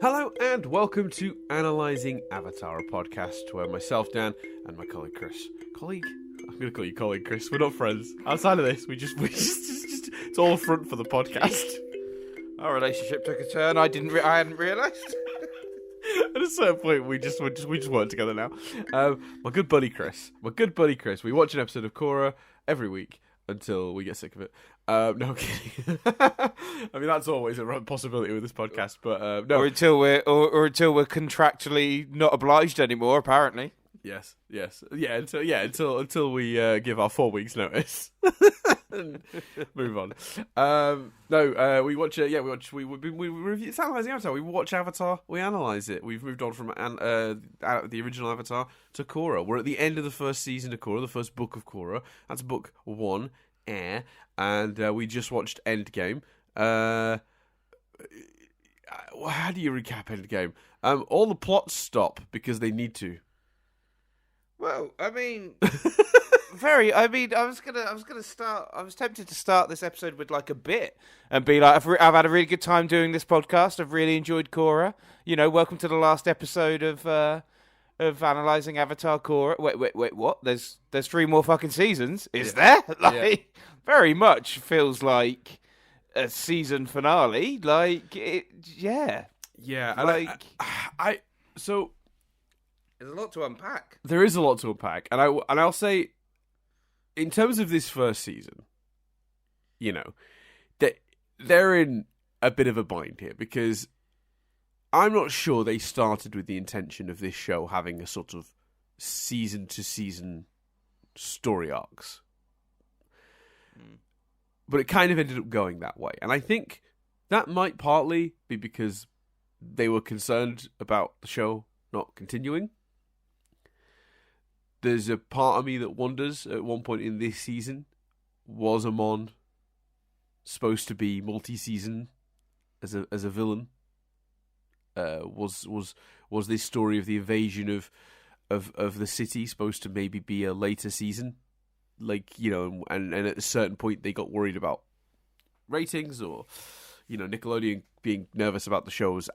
Hello and welcome to Analysing Avatar, a podcast where myself, Dan, and my colleague Chris. Colleague? I'm going to call you colleague, Chris. We're not friends. Outside of this, we just it's all a front for the podcast. Our relationship took a turn I hadn't realised. At a certain point, we just work together now. My good buddy Chris. We watch an episode of Korra every week until we get sick of it. No, I'm kidding. I mean, that's always a possibility with this podcast, but no. Or until we're contractually not obliged anymore. Apparently. Yes. Until we give our 4 weeks notice. And move on. We watch. We review. It's Analysing Avatar. We watch Avatar. We analyse it. We've moved on from the original Avatar to Korra. We're at the end of the first season of Korra, the first book of Korra. That's book 1, Air, and we just watched Endgame. How do you recap Endgame? All the plots stop because they need to. Well, I mean. I was tempted to start this episode with like a bit and be like, I've had a really good time doing this podcast. I've really enjoyed Korra. You know, welcome to the last episode of Analysing Avatar Korra. Wait, what? There's 3 more fucking seasons? Is there? Very much feels like a season finale. Like, yeah. Yeah, so there's a lot to unpack. There is a lot to unpack, and I'll say, in terms of this first season, you know, they're in a bit of a bind here because I'm not sure they started with the intention of this show having a sort of season-to-season story arcs. But it kind of ended up going that way. And I think that might partly be because they were concerned about the show not continuing. There's a part of me that wonders, at one point in this season, was Amon supposed to be multi-season as a villain? Was this story of the invasion of the city supposed to maybe be a later season? Like, you know, and at a certain point they got worried about ratings, or, you know, Nickelodeon being nervous about the show's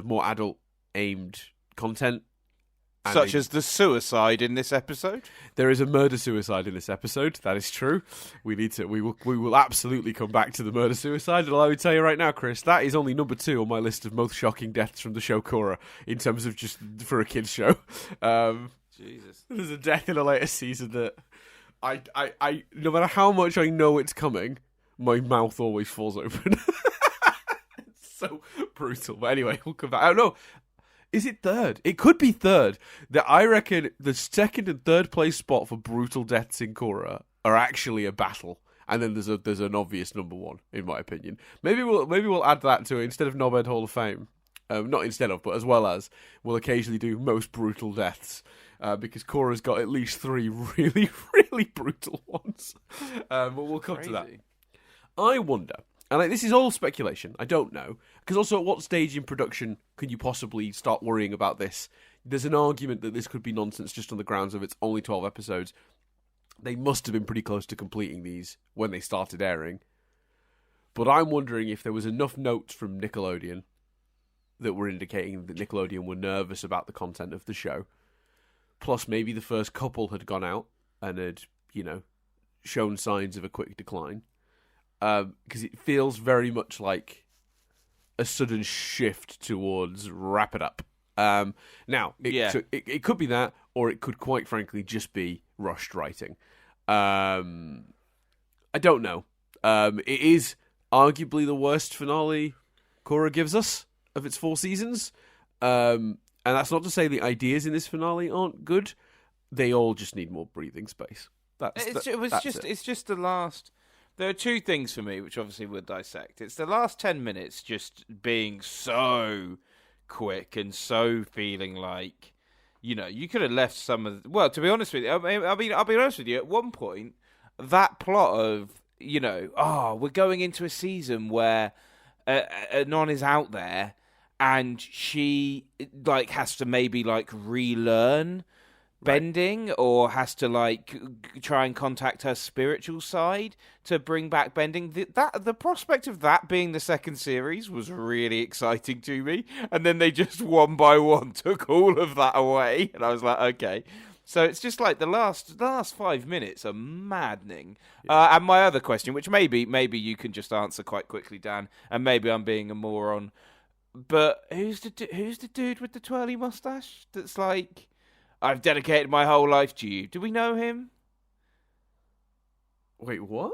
more adult aimed content. Such as the suicide in this episode. There is a murder-suicide in this episode. That is true. We will absolutely come back to the murder-suicide. And I will tell you right now, Chris, that is only number 2 on my list of most shocking deaths from the show Korra, in terms of just for a kids show. Jesus. There's a death in a later season that I no matter how much I know it's coming, my mouth always falls open. It's so brutal. But anyway, we'll come back. I don't know. Is it 3rd? It could be 3rd. I reckon the 2nd and 3rd place spot for brutal deaths in Korra are actually a battle, and then there's an obvious number 1, in my opinion. Maybe we'll add that to it instead of Knobhead Hall of Fame. Not instead of, but as well as, we'll occasionally do most brutal deaths, because Korra's got at least 3 really, really brutal ones. But we'll come to that. I wonder. And this is all speculation. I don't know. Because also, at what stage in production can you possibly start worrying about this? There's an argument that this could be nonsense just on the grounds of it's only 12 episodes. They must have been pretty close to completing these when they started airing. But I'm wondering if there was enough notes from Nickelodeon that were indicating that Nickelodeon were nervous about the content of the show. Plus, maybe the first couple had gone out and had, you know, shown signs of a quick decline. Because it feels very much like a sudden shift towards wrap it up. It could be that, or it could quite frankly just be rushed writing. I don't know. It is arguably the worst finale Korra gives us of its 4 seasons. And that's not to say the ideas in this finale aren't good. They all just need more breathing space. It's just the last. There are 2 things for me, which obviously we'll dissect. It's the last 10 minutes just being so quick and so feeling like, you know, you could have left some of... Well, to be honest with you, I'll be honest with you, at one point, that plot of, you know, we're going into a season where Anon is out there and she, like, has to maybe, like, relearn bending or has to like try and contact her spiritual side to bring back bending. The prospect of that being the second series was really exciting to me, and then they just one by one took all of that away, and I was like, okay. So it's just like the last 5 minutes are maddening. Yeah. And my other question, which maybe you can just answer quite quickly, Dan, and maybe I'm being a moron, but who's the dude with the twirly mustache that's like, I've dedicated my whole life to you. Do we know him? Wait, what?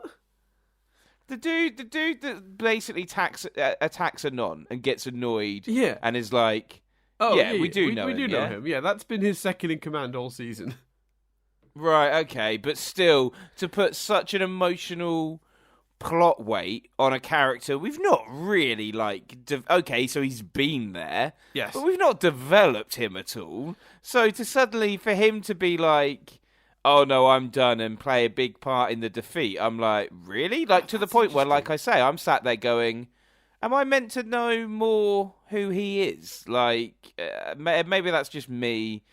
The dude that basically attacks Anon and gets annoyed. Yeah. And is like, Oh, yeah, we do know him. Yeah, that's been his second in command all season. Right, okay. But still, to put such an emotional plot weight on a character we've not really like okay, so he's been there, yes, but we've not developed him at all. So to suddenly for him to be like, oh no, I'm done, and play a big part in the defeat, I'm like, really? Like, to the point where, like I say, I'm sat there going, am I meant to know more who he is? Like, maybe that's just me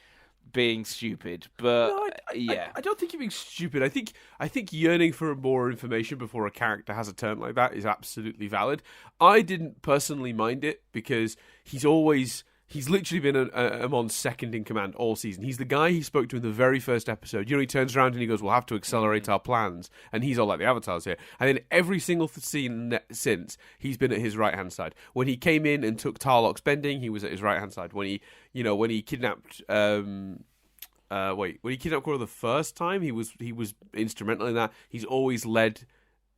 being stupid, but no, yeah, I don't think you're being stupid. I think yearning for more information before a character has a turn like that is absolutely valid. I didn't personally mind it because he's literally been Amon's second in command all season. He's the guy he spoke to in the very first episode. You know, he turns around and he goes, "We'll have to accelerate our plans," and he's all like, "The Avatar's here." And then every single scene since, he's been at his right hand side. When he came in and took Tarlok's bending, he was at his right hand side. When he kidnapped when he kidnapped Korra the first time, he was instrumental in that. He's always led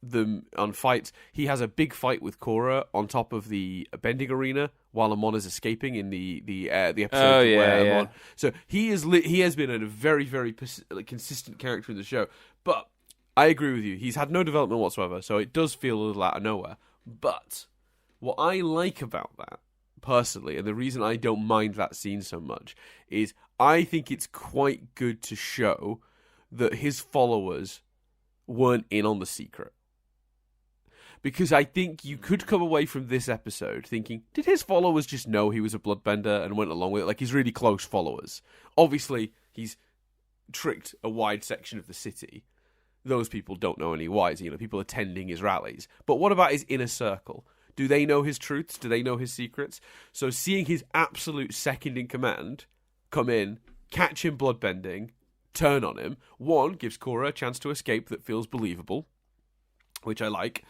them on fights. He has a big fight with Korra on top of the bending arena while Amon is escaping in the episode. Oh yeah, yeah. Amon. So he has been a very, very consistent character in the show. But I agree with you. He's had no development whatsoever, so it does feel a little out of nowhere. But what I like about that, personally, and the reason I don't mind that scene so much, is I think it's quite good to show that his followers weren't in on the secret. Because I think you could come away from this episode thinking, did his followers just know he was a bloodbender and went along with it? Like, his really close followers. Obviously, he's tricked a wide section of the city. Those people don't know any wise, people attending his rallies. But what about his inner circle? Do they know his truths? Do they know his secrets? So seeing his absolute second in command come in, catch him bloodbending, turn on him, one, gives Korra a chance to escape that feels believable, which I like,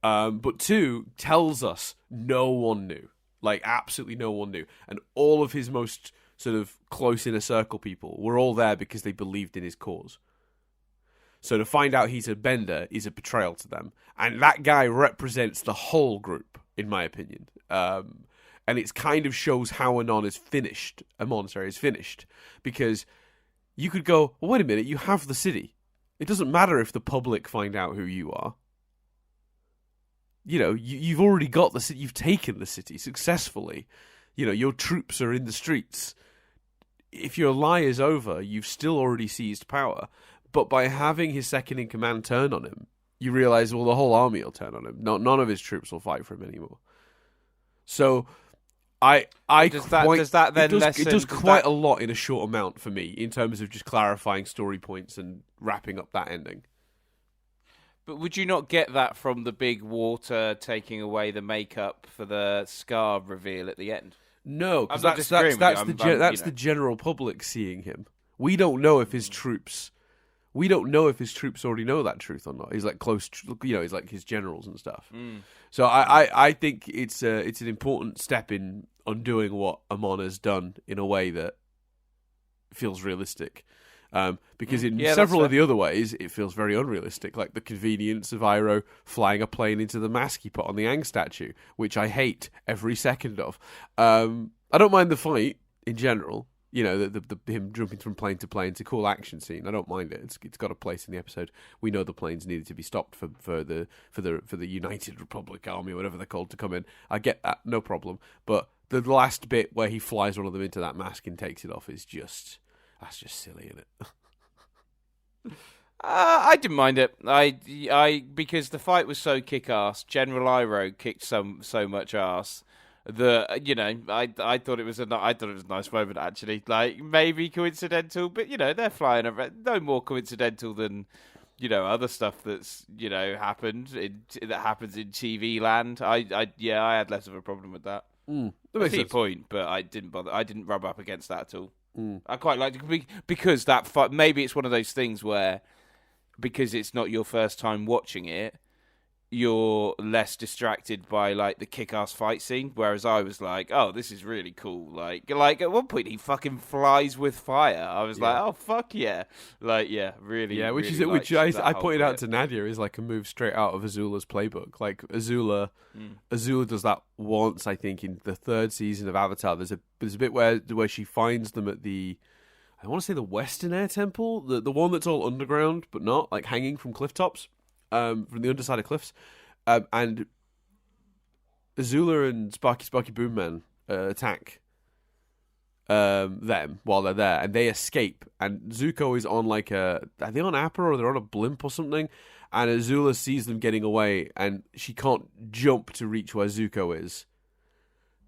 but two, tells us no one knew. Like, absolutely no one knew. And all of his most sort of close inner circle people were all there because they believed in his cause. So to find out he's a bender is a betrayal to them. And that guy represents the whole group, in my opinion. And it kind of shows how Amon is finished. Because you could go, well, wait a minute, you have the city. It doesn't matter if the public find out who you are. You've already got the city. You've taken the city successfully. Your troops are in the streets. If your lie is over, you've still already seized power. But by having his second in command turn on him, you realize, well, the whole army will turn on him. None of his troops will fight for him anymore. So, it does quite a lot in a short amount for me in terms of just clarifying story points and wrapping up that ending. But would you not get that from the big water taking away the makeup for the scar reveal at the end? No, because that's the general public seeing him. We don't know if his troops. We don't know if his troops already know that truth or not. He's like close, he's like his generals and stuff. Mm. So I think it's an important step in undoing what Amon has done in a way that feels realistic. Because in several of the other ways, it feels very unrealistic, like the convenience of Iroh flying a plane into the mask he put on the Aang statue, which I hate every second of. I don't mind the fight in general. The him jumping from plane to plane. It's a cool action scene. I don't mind it. It's got a place in the episode. We know the planes needed to be stopped for the United Republic Army or whatever they're called to come in. I get that, no problem. But the last bit where he flies one of them into that mask and takes it off is just silly, isn't it? I didn't mind it. I because the fight was so kick-ass. General Iroh kicked so much ass I thought it was a nice moment actually. Like maybe coincidental, but they're flying around. No more coincidental than other stuff that's happens in TV land. I had less of a problem with that. I see your point, but I didn't bother. I didn't rub up against that at all. I quite liked it because maybe it's one of those things where because it's not your first time watching it, you're less distracted by like the kick-ass fight scene, whereas I was like, oh, this is really cool. Like at one point he fucking flies with fire. I was like, oh fuck yeah. Like really. Yeah, which really which I pointed out to Nadia is like a move straight out of Azula's playbook. Like Azula does that once, I think, in the third season of Avatar. There's a bit where she finds them at I want to say the Western Air Temple, the one that's all underground but not, like hanging from cliff tops. From the underside of cliffs, and Azula and Sparky Boom Man attack them while they're there, and they escape. And Zuko is on are they on Appa or they're on a blimp or something? And Azula sees them getting away, and she can't jump to reach where Zuko is.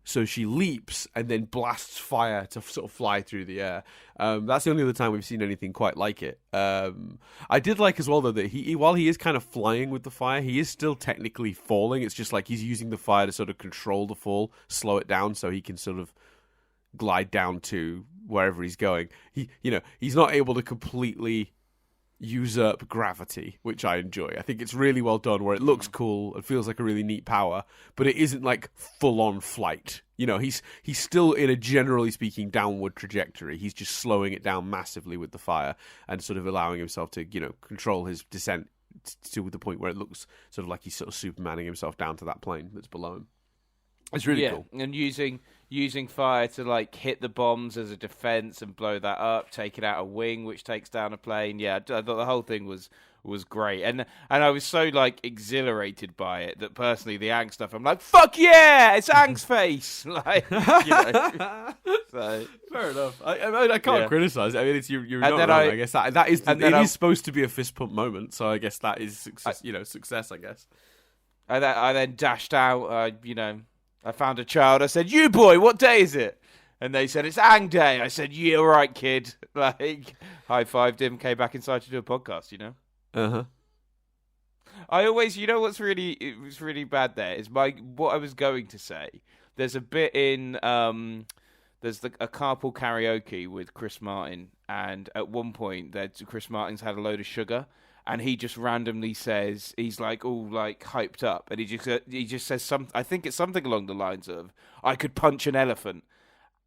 So she leaps and then blasts fire to sort of fly through the air. That's the only other time we've seen anything quite like it. I did like as well, though, that he while he is kind of flying with the fire, he is still technically falling. It's just like he's using the fire to sort of control the fall, slow it down so he can sort of glide down to wherever he's going. He's not able to completely usurp gravity, which I enjoy. I think it's really well done, where it looks cool, it feels like a really neat power, but it isn't like full on flight. He's still in a, generally speaking, downward trajectory. He's just slowing it down massively with the fire and sort of allowing himself to control his descent to the point where it looks sort of like he's sort of Supermaning himself down to that plane that's below him. It's really cool. And using fire to like hit the bombs as a defense and blow that up, taking out a wing which takes down a plane. Yeah, I thought the whole thing was great, and I was so like exhilarated by it that personally the Aang stuff, I'm like, fuck yeah, it's Aang's face. Like, so fair enough. I can't criticize it. I mean, it's you're not wrong. I guess that is is supposed to be a fist pump moment, so I guess that is success. Success. I guess. I then dashed out. I found a child. I said, "You boy, what day is it?" And they said, "It's Aang Day." I said, "Yeah, all right, kid." Like, high-fived him, came back inside to do a podcast, Uh-huh. I always, what's really, it was really bad there is what I was going to say. There's a bit in, there's a carpool karaoke with Chris Martin, and at one point, Chris Martin's had a load of sugar, and he just randomly says, he's like all like hyped up, and he just says something. I think it's something along the lines of, "I could punch an elephant."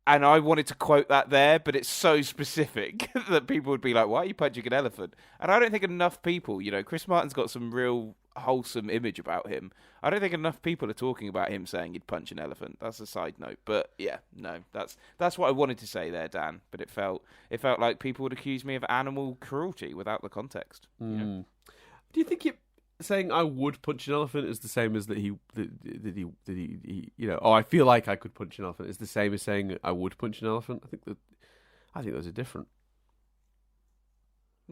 And I wanted to quote that there, but it's so specific that people would be like, "Why are you punching an elephant?" And I don't think enough people, Chris Martin's got some real wholesome image about him. I don't think enough people are talking about him saying he'd punch an elephant. That's a side note, but yeah, no, that's what I wanted to say there, Dan. But it felt like people would accuse me of animal cruelty without the context. Do you think saying I would punch an elephant is the same as that he I feel like I could punch an elephant is the same as saying I would punch an elephant? I think those are different.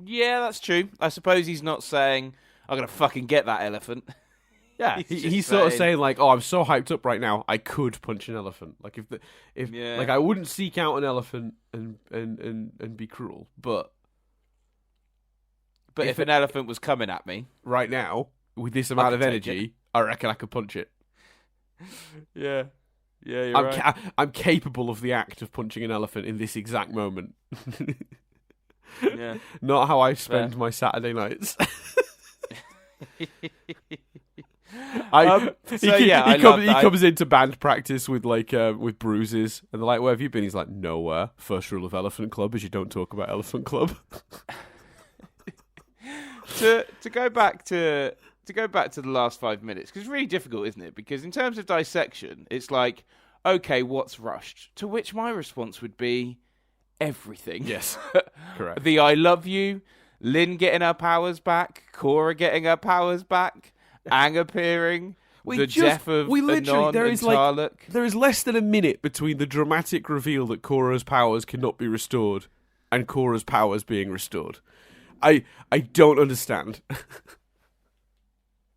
Yeah, that's true. I suppose he's not saying I'm gonna fucking get that elephant. Yeah, he's sort of saying like, "Oh, I'm so hyped up right now, I could punch an elephant." Like like I wouldn't seek out an elephant and be cruel, but if an elephant was coming at me right now with this amount of energy, I reckon I could punch it. Yeah, you're right. I'm capable of the act of punching an elephant in this exact moment. Yeah, not how I spend my Saturday nights. He comes into band practice with with bruises, and they're like, "Where have you been?" He's like, "Nowhere. First rule of Elephant Club is you don't talk about Elephant Club." To go back to the last 5 minutes, because it's really difficult, isn't it? Because in terms of dissection, it's like, okay, what's rushed? To which my response would be everything. Yes, correct. The I love you, Lin getting her powers back, Korra getting her powers back, Aang appearing, death of Anon there and is Tarluk. There is less than a minute between the dramatic reveal that Korra's powers cannot be restored and Korra's powers being restored. I don't understand.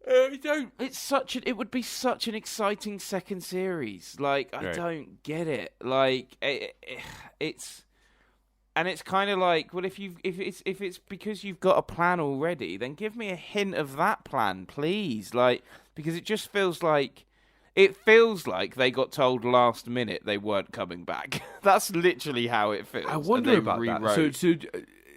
You don't. It would be such an exciting second series. Like, I don't get it. Like, it's kind of like, well, if it's because you've got a plan already, then give me a hint of that plan, please. Like, because it just feels like they got told last minute they weren't coming back. That's literally how it feels. I wonder about that. So,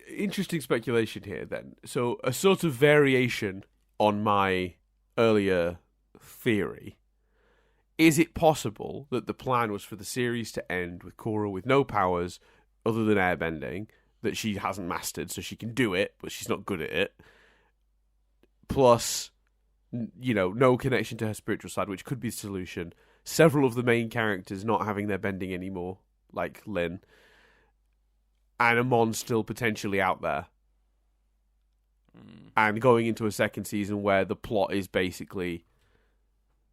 interesting speculation here. Then, so a sort of variation on my earlier theory. Is it possible that the plan was for the series to end with Korra with no powers other than airbending that she hasn't mastered, so she can do it, but she's not good at it? Plus, no connection to her spiritual side, which could be the solution. Several of the main characters not having their bending anymore, like Lin. And Amon still potentially out there. And going into a second season where the plot is basically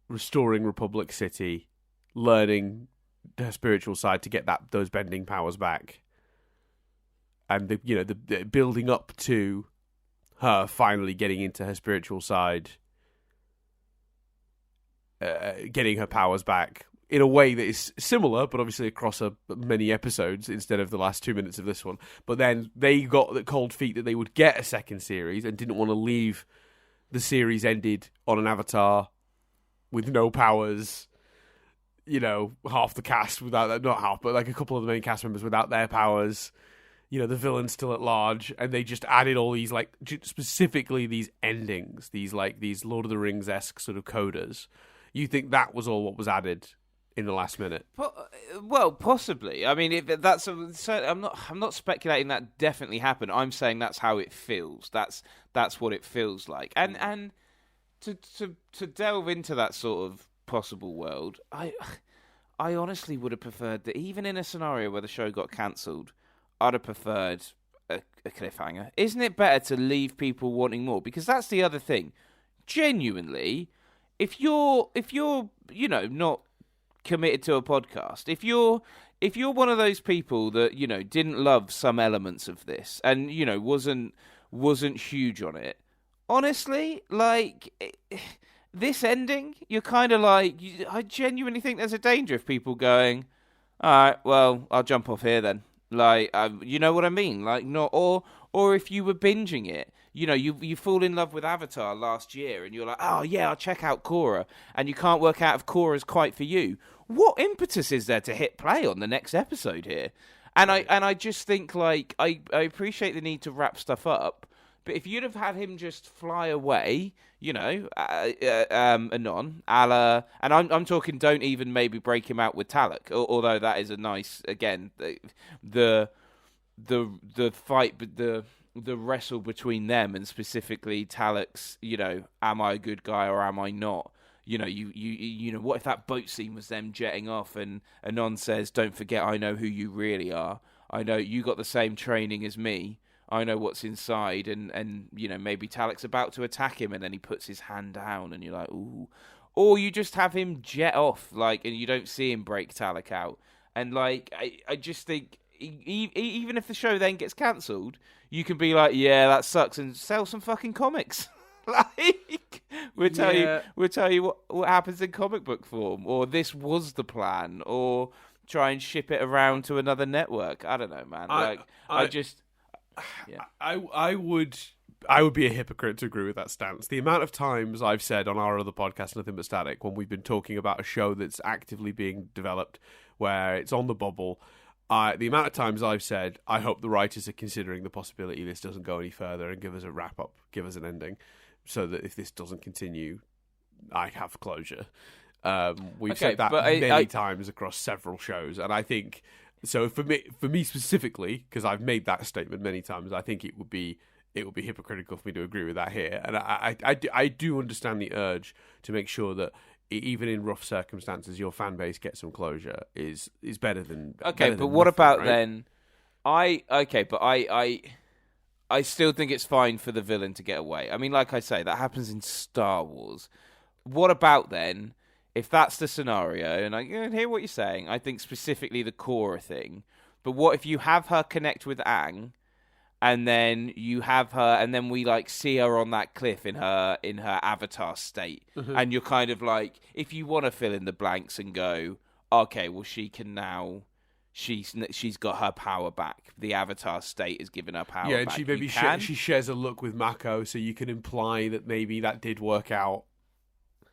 restoring Republic City, learning her spiritual side to get those bending powers back, and the building up to her finally getting into her spiritual side, getting her powers back in a way that is similar, but obviously across many episodes instead of the last 2 minutes of this one. But then they got the cold feet that they would get a second series and didn't want to leave the series ended on an Avatar with no powers. Half the cast without that, not half, but like a couple of the main cast members without their powers. The villain's still at large, and they just added all these, like, specifically these endings, these Lord of the Rings-esque sort of codas. You think that was all what was added in the last minute? Well, possibly. I mean, I'm not speculating that definitely happened. I'm saying that's how it feels. That's what it feels like. And to delve into that sort of possible world, I honestly would have preferred that even in a scenario where the show got cancelled, I'd have preferred a cliffhanger. Isn't it better to leave people wanting more? Because that's the other thing. Genuinely, if you're not committed to a podcast, if you're one of those people that didn't love some elements of this and wasn't huge on it, honestly, like this ending, you're kind of like, I genuinely think there's a danger of people going, all right, well, I'll jump off here then. Like, you know what I mean? Like, not, or if you were binging it, you fall in love with Avatar last year and you're like, oh yeah, I'll check out Korra, and you can't work out if Korra's quite for you. What impetus is there to hit play on the next episode here? And I just think, like, I appreciate the need to wrap stuff up, but if you'd have had him just fly away, anon, and I'm talking, don't even maybe break him out with Talak, although that is a nice, again, the fight, the wrestle between them, and specifically Talak's, am I a good guy or am I not? What if that boat scene was them jetting off and Anon says, don't forget, I know who you really are. I know you got the same training as me. I know what's inside, and maybe Talak's about to attack him, and then he puts his hand down, and you're like, ooh. Or you just have him jet off, like, and you don't see him break Talak out. And, like, I just think, even if the show then gets cancelled, you can be like, yeah, that sucks, and sell some fucking comics. Like, we'll tell you what happens in comic book form, or this was the plan, or try and ship it around to another network. I don't know, man. I would be a hypocrite to agree with that stance. The amount of times I've said on our other podcast, Nothing But Static, when we've been talking about a show that's actively being developed, where it's on the bubble, the amount of times I've said, I hope the writers are considering the possibility this doesn't go any further and give us a wrap-up, give us an ending, so that if this doesn't continue, I have closure. We've said that many times across several shows, and I think... So for me specifically, because I've made that statement many times, I think it would be hypocritical for me to agree with that here. And I do understand the urge to make sure that even in rough circumstances, your fan base gets some closure is better than but what about right? then? I still think it's fine for the villain to get away. I mean, like I say, that happens in Star Wars. What about then? If that's the scenario, and I hear what you're saying, I think specifically the Korra thing, but what if you have her connect with Aang, and then you have her, and then we like see her on that cliff in her avatar state, and you're kind of like, if you want to fill in the blanks and go, okay, well she can now. She's got her power back. The avatar state has given her power back. And she maybe she shares a look with Mako, so you can imply that maybe that did work out.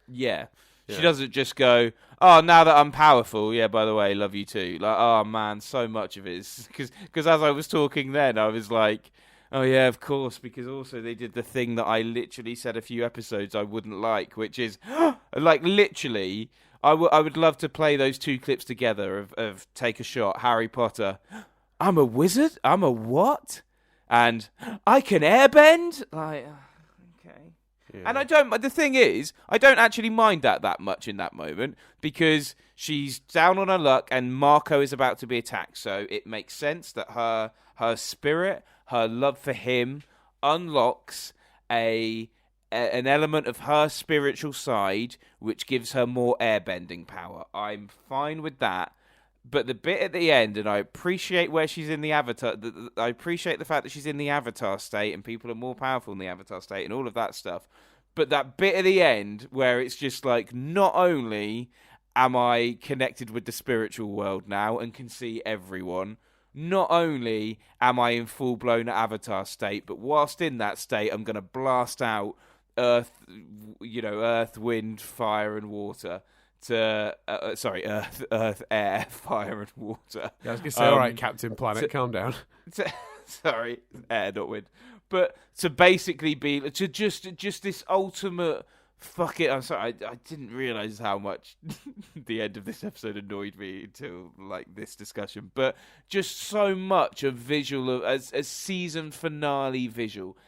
Yeah. She doesn't just go, oh, now that I'm powerful, yeah, by the way, love you too. Like, oh, man, so much of it is... Because as I was talking then, I was like, oh, yeah, of course, because also they did the thing that I literally said a few episodes I wouldn't like, which is, like, literally... I would love to play those two clips together of Take a Shot, Harry Potter. I'm a wizard? I'm a what? And I can airbend? Like, okay. Yeah. And the thing is, I don't actually mind that much in that moment because she's down on her luck and Marco is about to be attacked. So it makes sense that her spirit, her love for him unlocks an element of her spiritual side, which gives her more airbending power. I'm fine with that. But the bit at the end, and I appreciate where she's in the avatar, I appreciate the fact that she's in the avatar state and people are more powerful in the avatar state and all of that stuff. But that bit at the end where it's just like, not only am I connected with the spiritual world now and can see everyone, not only am I in full-blown avatar state, but whilst in that state, I'm going to blast out earth, wind, fire, and water. Earth, air, fire, and water. Yeah, I was going to say, all right, Captain Planet, calm down. Sorry, air, not wind. But to basically be just this ultimate. Fuck it, I'm sorry, I didn't realise how much the end of this episode annoyed me until, like, this discussion. But just so much of visual, of a season finale visual.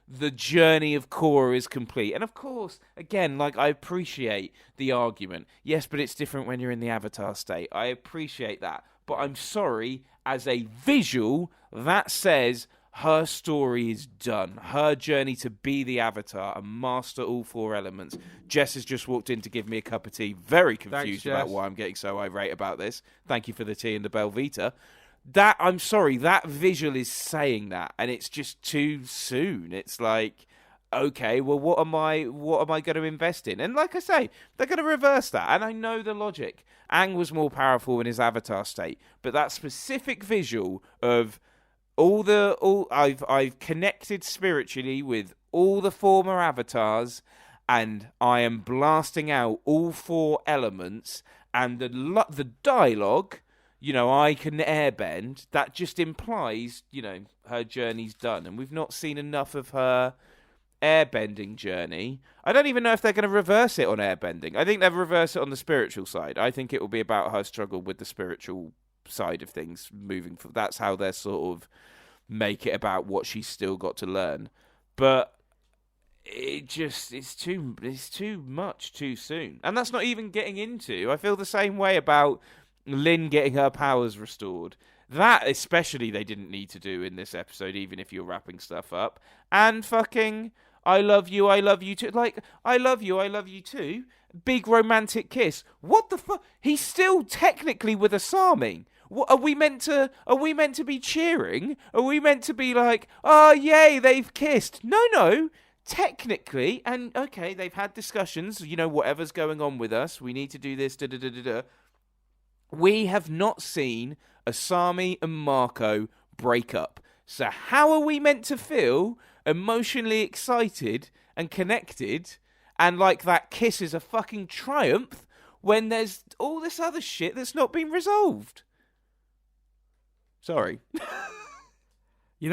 The journey of Korra is complete. And, of course, again, like, I appreciate the argument. Yes, but it's different when you're in the avatar state. I appreciate that. But I'm sorry, as a visual, that says... her story is done. Her journey to be the Avatar and master all four elements. Jess has just walked in to give me a cup of tea. Very confused about why I'm getting so irate about this. Thank you for the tea and the Belvita. I'm sorry, that visual is saying that, and it's just too soon. It's like, okay, well, what am I going to invest in? And like I say, they're going to reverse that, and I know the logic. Aang was more powerful in his Avatar state, but that specific visual of I've connected spiritually with all the former avatars, and I am blasting out all four elements. And the dialogue, I can airbend. That just implies, her journey's done, and we've not seen enough of her airbending journey. I don't even know if they're going to reverse it on airbending. I think they'll reverse it on the spiritual side. I think it will be about her struggle with the spiritual side of things moving forward. That's how they're sort of make it about what she's still got to learn. But it's too much too soon. And that's not even getting into, I feel the same way about Lin getting her powers restored. That especially they didn't need to do in this episode, even if you're wrapping stuff up. And fucking I love you too. Like, I love you too. Big romantic kiss. What the fuck? He's still technically with Asami. What, are we meant to be cheering? Are we meant to be like, oh, yay, they've kissed? No. Technically, and okay, they've had discussions, whatever's going on with us, we need to do this, da-da-da-da-da. We have not seen Asami and Marco break up. So how are we meant to feel emotionally excited and connected and like that kiss is a fucking triumph when there's all this other shit that's not been resolved? Sorry.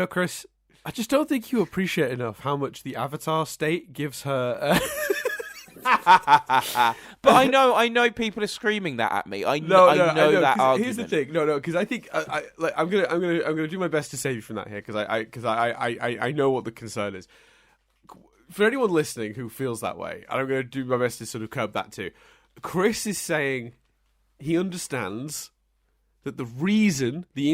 Chris, I just don't think you appreciate enough how much the Avatar state gives her... But I know people are screaming that at me. I know that argument. Here's the thing. No, because I think I'm gonna do my best to save you from that here because I know what the concern is. For anyone listening who feels that way, and I'm gonna do my best to sort of curb that too. Chris is saying he understands that the reason, the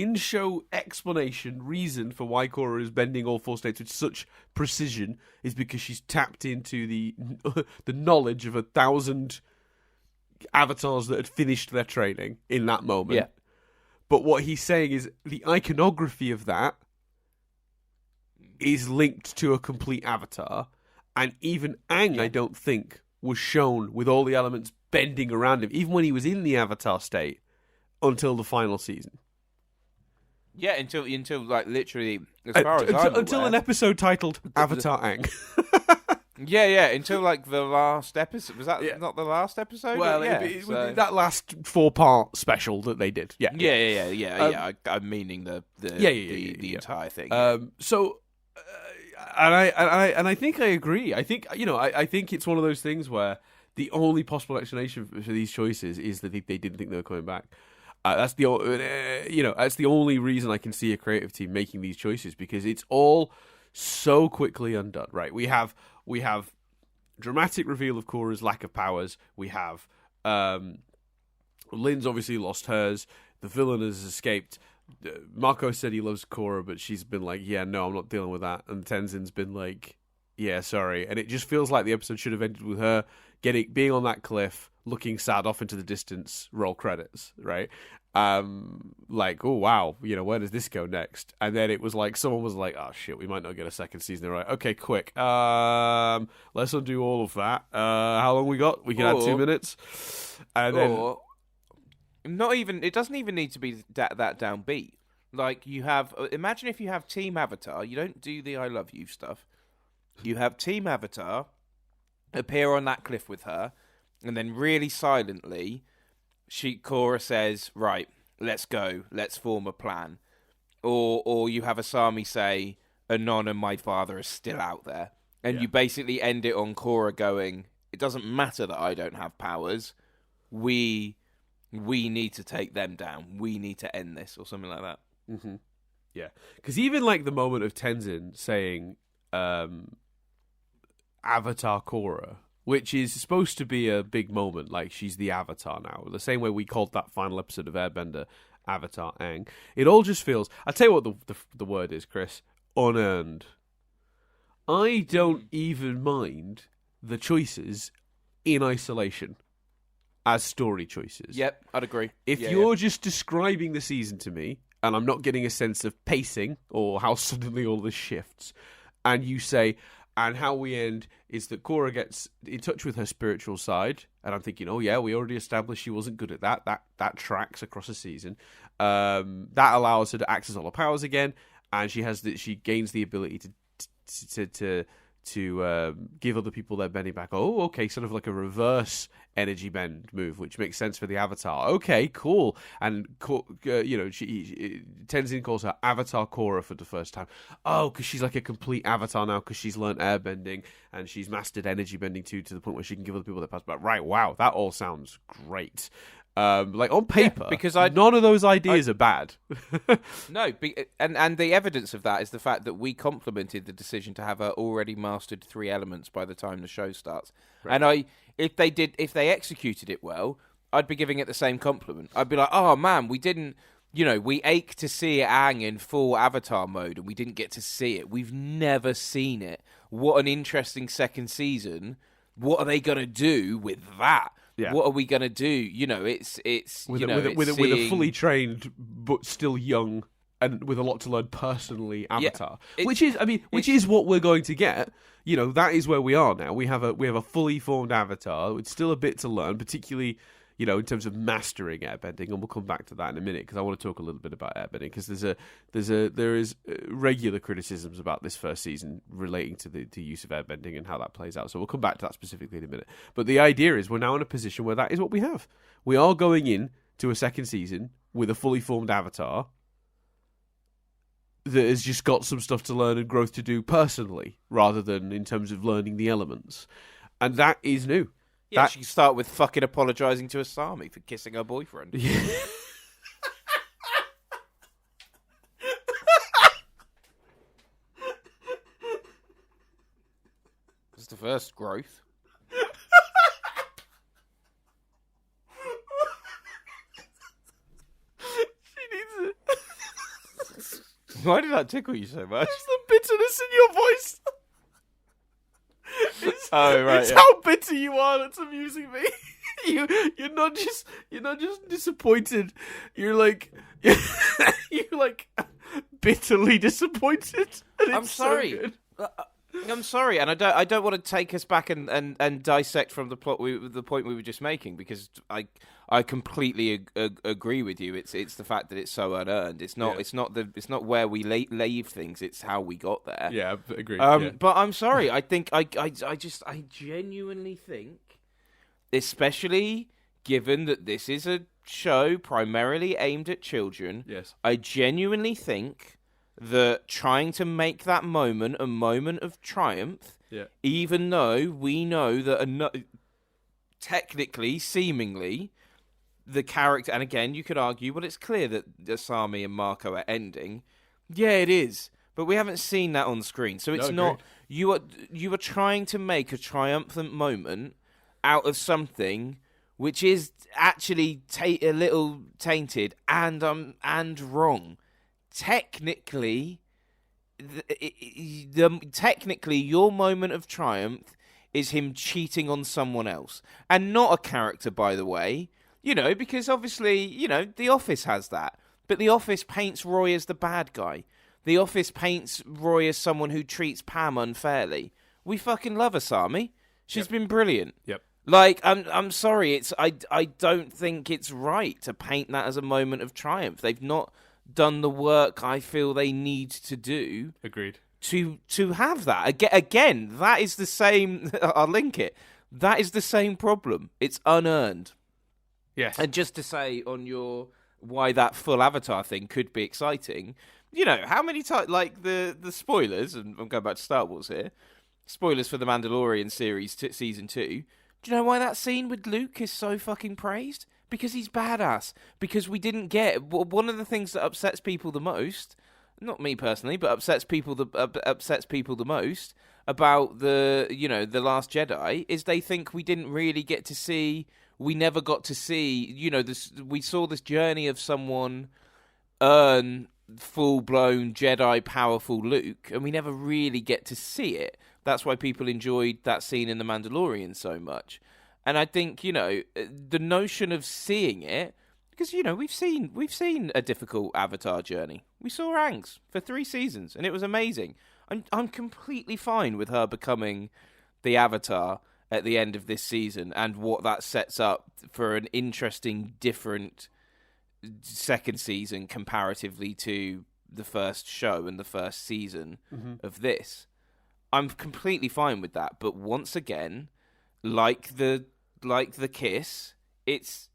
in-show explanation reason for why Korra is bending all four states with such precision is because she's tapped into the knowledge of 1,000 avatars that had finished their training in that moment. Yeah. But what he's saying is the iconography of that is linked to a complete avatar, and even Aang, I don't think, was shown with all the elements bending around him, even when he was in the avatar state, until the final season. Yeah, until like literally, as far as I'm until aware, an episode titled Avatar Aang. Yeah, until like the last episode. Was that not the last episode? Well, it was that last 4-part special that they did. Yeah. I'm meaning the entire thing. And I think I agree. I think I think it's one of those things where the only possible explanation for these choices is that they didn't think they were coming back. That's the only reason I can see a creative team making these choices, because it's all so quickly undone. Right? We have dramatic reveal of Korra's lack of powers. We have Lynn's obviously lost hers. The villain has escaped. Marco said he loves Korra, but she's been like, yeah, no, I'm not dealing with that. And Tenzin's been like, yeah, sorry. And it just feels like the episode should have ended with her being on that cliff, looking sad off into the distance, roll credits, right? Like, oh, wow, where does this go next? And then it was like, someone was like, oh, shit, we might not get a second season, right? Okay, quick. Let's undo all of that. How long we got? We can add 2 minutes. And then... Not even. It doesn't even need to be that downbeat. Like, you have. Imagine if you have Team Avatar. You don't do the "I love you" stuff. You have Team Avatar appear on that cliff with her, and then really silently, Korra says, "Right, let's go. Let's form a plan." Or you have Asami say, "Anon and my father are still out there," and you basically end it on Korra going, "It doesn't matter that I don't have powers. We need to take them down. We need to end this," or something like that. Mm-hmm. Yeah, because even like the moment of Tenzin saying Avatar Korra, which is supposed to be a big moment, like she's the Avatar now, the same way we called that final episode of Airbender Avatar Aang. It all just feels... I'll tell you what the word is, Chris. Unearned. I don't even mind the choices in isolation as story choices. Yep, I'd agree. If you're just describing the season to me, and I'm not getting a sense of pacing or how suddenly all this shifts, and you say, and how we end is that Korra gets in touch with her spiritual side, and I'm thinking, oh yeah, we already established she wasn't good at that. That tracks across a season. That allows her to access all her powers again, and she gains the ability to give other people their bending back. Oh, okay, sort of like a reverse energy bend move, which makes sense for the Avatar. Okay, cool. And Tenzin calls her Avatar Korra for the first time. Oh, because she's like a complete Avatar now, because she's learned airbending and she's mastered energy bending too, to the point where she can give other people their powers back. Right, wow, that all sounds great. Like on paper, because none of those ideas are bad. No, and the evidence of that is the fact that we complimented the decision to have her already mastered 3 elements by the time the show starts. Right. And if they executed it well, I'd be giving it the same compliment. I'd be like, oh man, we didn't, we ache to see Aang in full Avatar mode, and we didn't get to see it. We've never seen it. What an interesting second season. What are they gonna do with that? Yeah. What are we gonna do? It's with a fully trained but still young and with a lot to learn personally Avatar, which is what we're going to get. That is where we are now. We have a fully formed Avatar. It's still a bit to learn, particularly in terms of mastering airbending, and we'll come back to that in a minute because I want to talk a little bit about airbending, because there is regular criticisms about this first season relating to the use of airbending and how that plays out. So we'll come back to that specifically in a minute. But the idea is we're now in a position where that is what we have. We are going in to a second season with a fully formed Avatar that has just got some stuff to learn and growth to do personally, rather than in terms of learning the elements, and that is new. Yeah, she can start with fucking apologising to Asami for kissing her boyfriend. Yeah. That's the first growth. She needs it. Why did that tickle you so much? It's the bitterness in your voice. It's how bitter you are that's amusing me. You're not just disappointed. You're like bitterly disappointed. And I'm it's sorry. So good. I'm sorry, and I don't want to take us back and dissect from the point we were just making, because I completely agree with you. It's the fact that it's so unearned. It's not where we leave things. It's how we got there. Yeah, agreed. But I'm sorry. I think I genuinely think, especially given that this is a show primarily aimed at children. Yes. I genuinely think that trying to make that moment a moment of triumph, even though we know that technically, seemingly, the character, and again, you could argue, well, it's clear that Asami and Marco are ending. Yeah, it is, but we haven't seen that on screen, so it's not. You are trying to make a triumphant moment out of something which is actually a little tainted and wrong. Technically, technically, your moment of triumph is him cheating on someone else, and not a character, by the way. Because obviously, The Office has that, but The Office paints Roy as the bad guy. The Office paints Roy as someone who treats Pam unfairly. We fucking love Asami. She's been brilliant. Yep. Like, I'm sorry. I don't think it's right to paint that as a moment of triumph. They've not done the work I feel they need to do. Agreed. To have that. Again, that is the same. I'll link it. That is the same problem. It's unearned. Yes. And just to say on your why that full Avatar thing could be exciting, how many times, like the spoilers, and I'm going back to Star Wars here, spoilers for the Mandalorian series season 2. Do you know why that scene with Luke is so fucking praised? Because he's badass. Because we didn't get one of the things that upsets people the most. Not me personally, but upsets people the most about the Last Jedi is they think we didn't really get to see. We never got to see. We saw this journey of someone earn full-blown Jedi powerful Luke, and we never really get to see it. That's why people enjoyed that scene in The Mandalorian so much. And I think, the notion of seeing it, because, we've seen a difficult Avatar journey. We saw Aang's for 3 seasons, and it was amazing. I'm completely fine with her becoming the Avatar at the end of this season, and what that sets up for an interesting, different second season comparatively to the first show and the first season of this. I'm completely fine with that, but once again, like the kiss, it's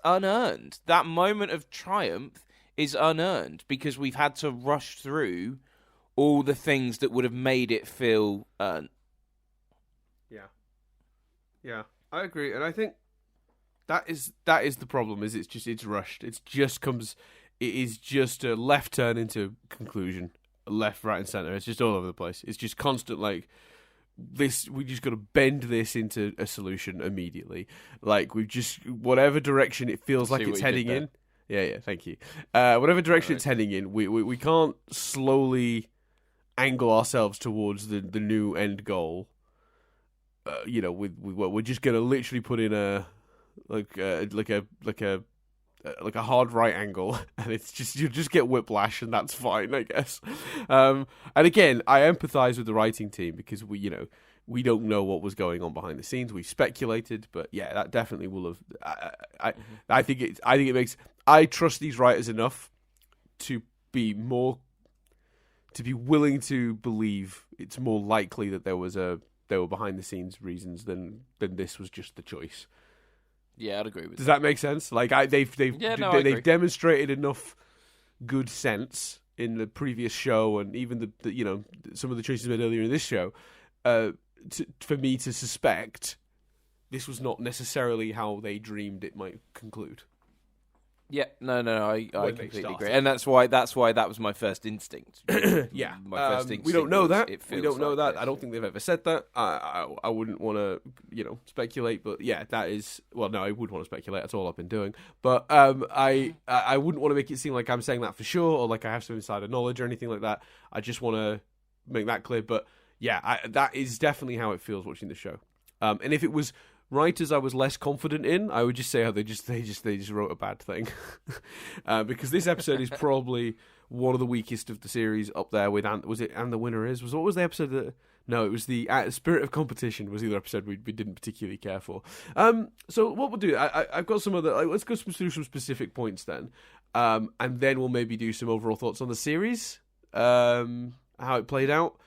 unearned. That moment of triumph is unearned because we've had to rush through all the things that would have made it feel earned. Yeah, I agree, and I think that is the problem. Is it's rushed. It is just a left turn into conclusion, left, right, and center. It's just all over the place. It's just constant like this. We just got to bend this into a solution immediately. Like we've just whatever direction it feels like it's heading in. Yeah. Thank you. Whatever direction it's heading in, we can't slowly angle ourselves towards the new end goal. We're just gonna literally put in a hard right angle, and it's just you just get whiplash, and that's fine, I guess. And again, I empathize with the writing team because we don't know what was going on behind the scenes. We've speculated, but yeah, that definitely will have. I think it makes. I trust these writers enough to be willing to believe it's more likely that there were behind the scenes reasons than this was just the choice. Yeah, I'd agree with Does that make sense? Like they've demonstrated enough good sense in the previous show, and even the some of the choices made earlier in this show, for me to suspect this was not necessarily how they dreamed it might conclude. Yeah, no, I completely agree, and that's why that was my first instinct. Yeah, my first instinct. We don't know that. We don't know that. I don't think they've ever said that. I wouldn't want to, speculate, but yeah, that is. Well, no, I would want to speculate. That's all I've been doing. But I wouldn't want to make it seem like I'm saying that for sure, or like I have some insider knowledge or anything like that. I just want to make that clear. But yeah, that is definitely how it feels watching the show. And if it was writers I was less confident in. I would just say how they just wrote a bad thing, because this episode is probably one of the weakest of the series, up there with was it And the Winner Is? What was the episode that? No, it was the Spirit of Competition was the other episode we didn't particularly care for. So what we'll do, I've got some other. Let's go through some specific points then, and then we'll maybe do some overall thoughts on the series, how it played out.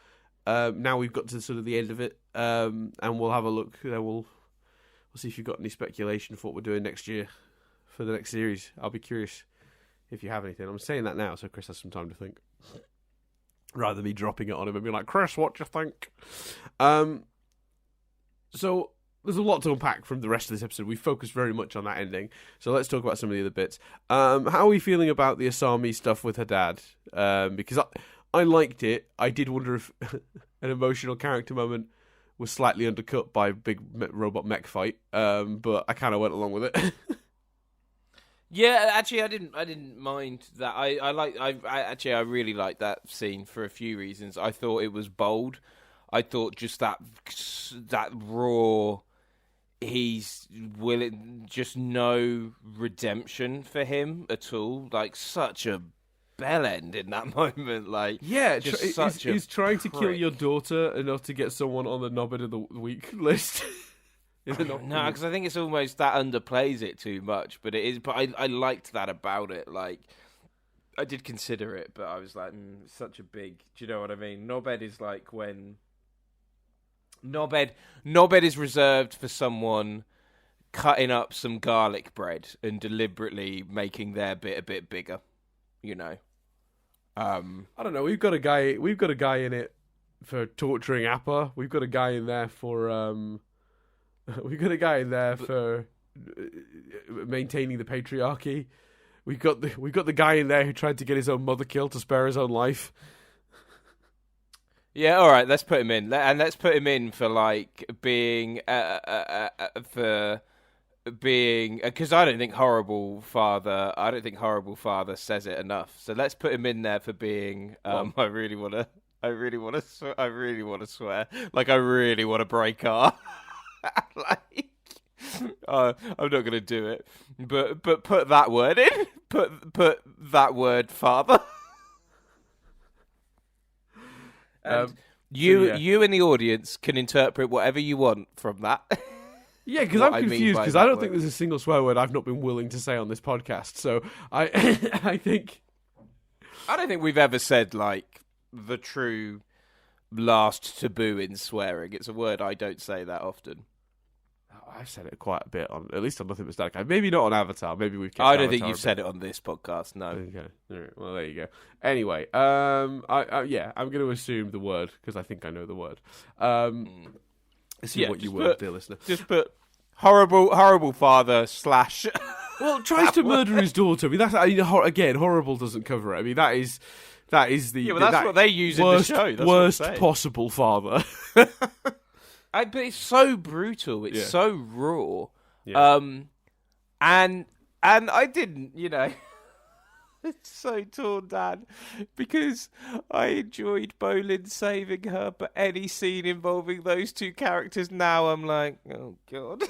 Now we've got to sort of the end of it, and we'll have a look. Then we'll see if you've got any speculation for what we're doing next year for the next series. I'll be curious if you have anything. I'm saying that now, so Chris has some time to think, rather than me dropping it on him and being like, Chris, what do you think? So there's a lot to unpack from the rest of this episode. We focused very much on that ending, so let's talk about some of the other bits. How are we feeling about the Asami stuff with her dad? Because I liked it. I did wonder if an emotional character moment was slightly undercut by a big robot mech fight, but I kind of went along with it. Yeah, actually, I didn't mind that. I really liked that scene for a few reasons. I thought it was bold. I thought just that raw. He's willing, just no redemption for him at all. Like such a bell end in that moment. Like yeah, just he's trying to kill your daughter enough to get someone on the Nobbit of the Week list. No, because I think it's almost that underplays it too much. But it is. But I liked that about it. Like I did consider it, but I was like, such a big. Do you know what I mean? Nobbed is like when Nobbed is reserved for someone cutting up some garlic bread and deliberately making their bit a bit bigger. You know. I don't know. We've got a guy in it for torturing Appa. We've got a guy in there for maintaining the patriarchy. We've got the guy in there who tried to get his own mother killed to spare his own life. Yeah, all right. Let's put him in, and let's put him in for like being because I don't think horrible father says it enough. So let's put him in there for being. I really want to swear. Like I really want to break our. Like, I'm not gonna do it, but put that word in. Put that word, father. And you in the audience can interpret whatever you want from that. Yeah, because I'm confused because I don't think there's a single swear word I've not been willing to say on this podcast. So I don't think we've ever said like the true last taboo in swearing. It's a word I don't say that often. I've said it quite a bit at least on Nothing But Static. Maybe not on Avatar. Maybe we've. I don't think you've said it on this podcast. No. Okay. All right. Well, there you go. Anyway, I'm going to assume the word because I think I know the word. See what you were, dear listener. Just put horrible father / Well, tries to murder his daughter. I mean, again, horrible doesn't cover it. I mean, that is the. Yeah, but that's what they use in the show. That's worst possible father. But it's so brutal. It's so raw. Yeah. And I didn't, it's so torn down because I enjoyed Bolin saving her, but any scene involving those two characters now, I'm like, oh god,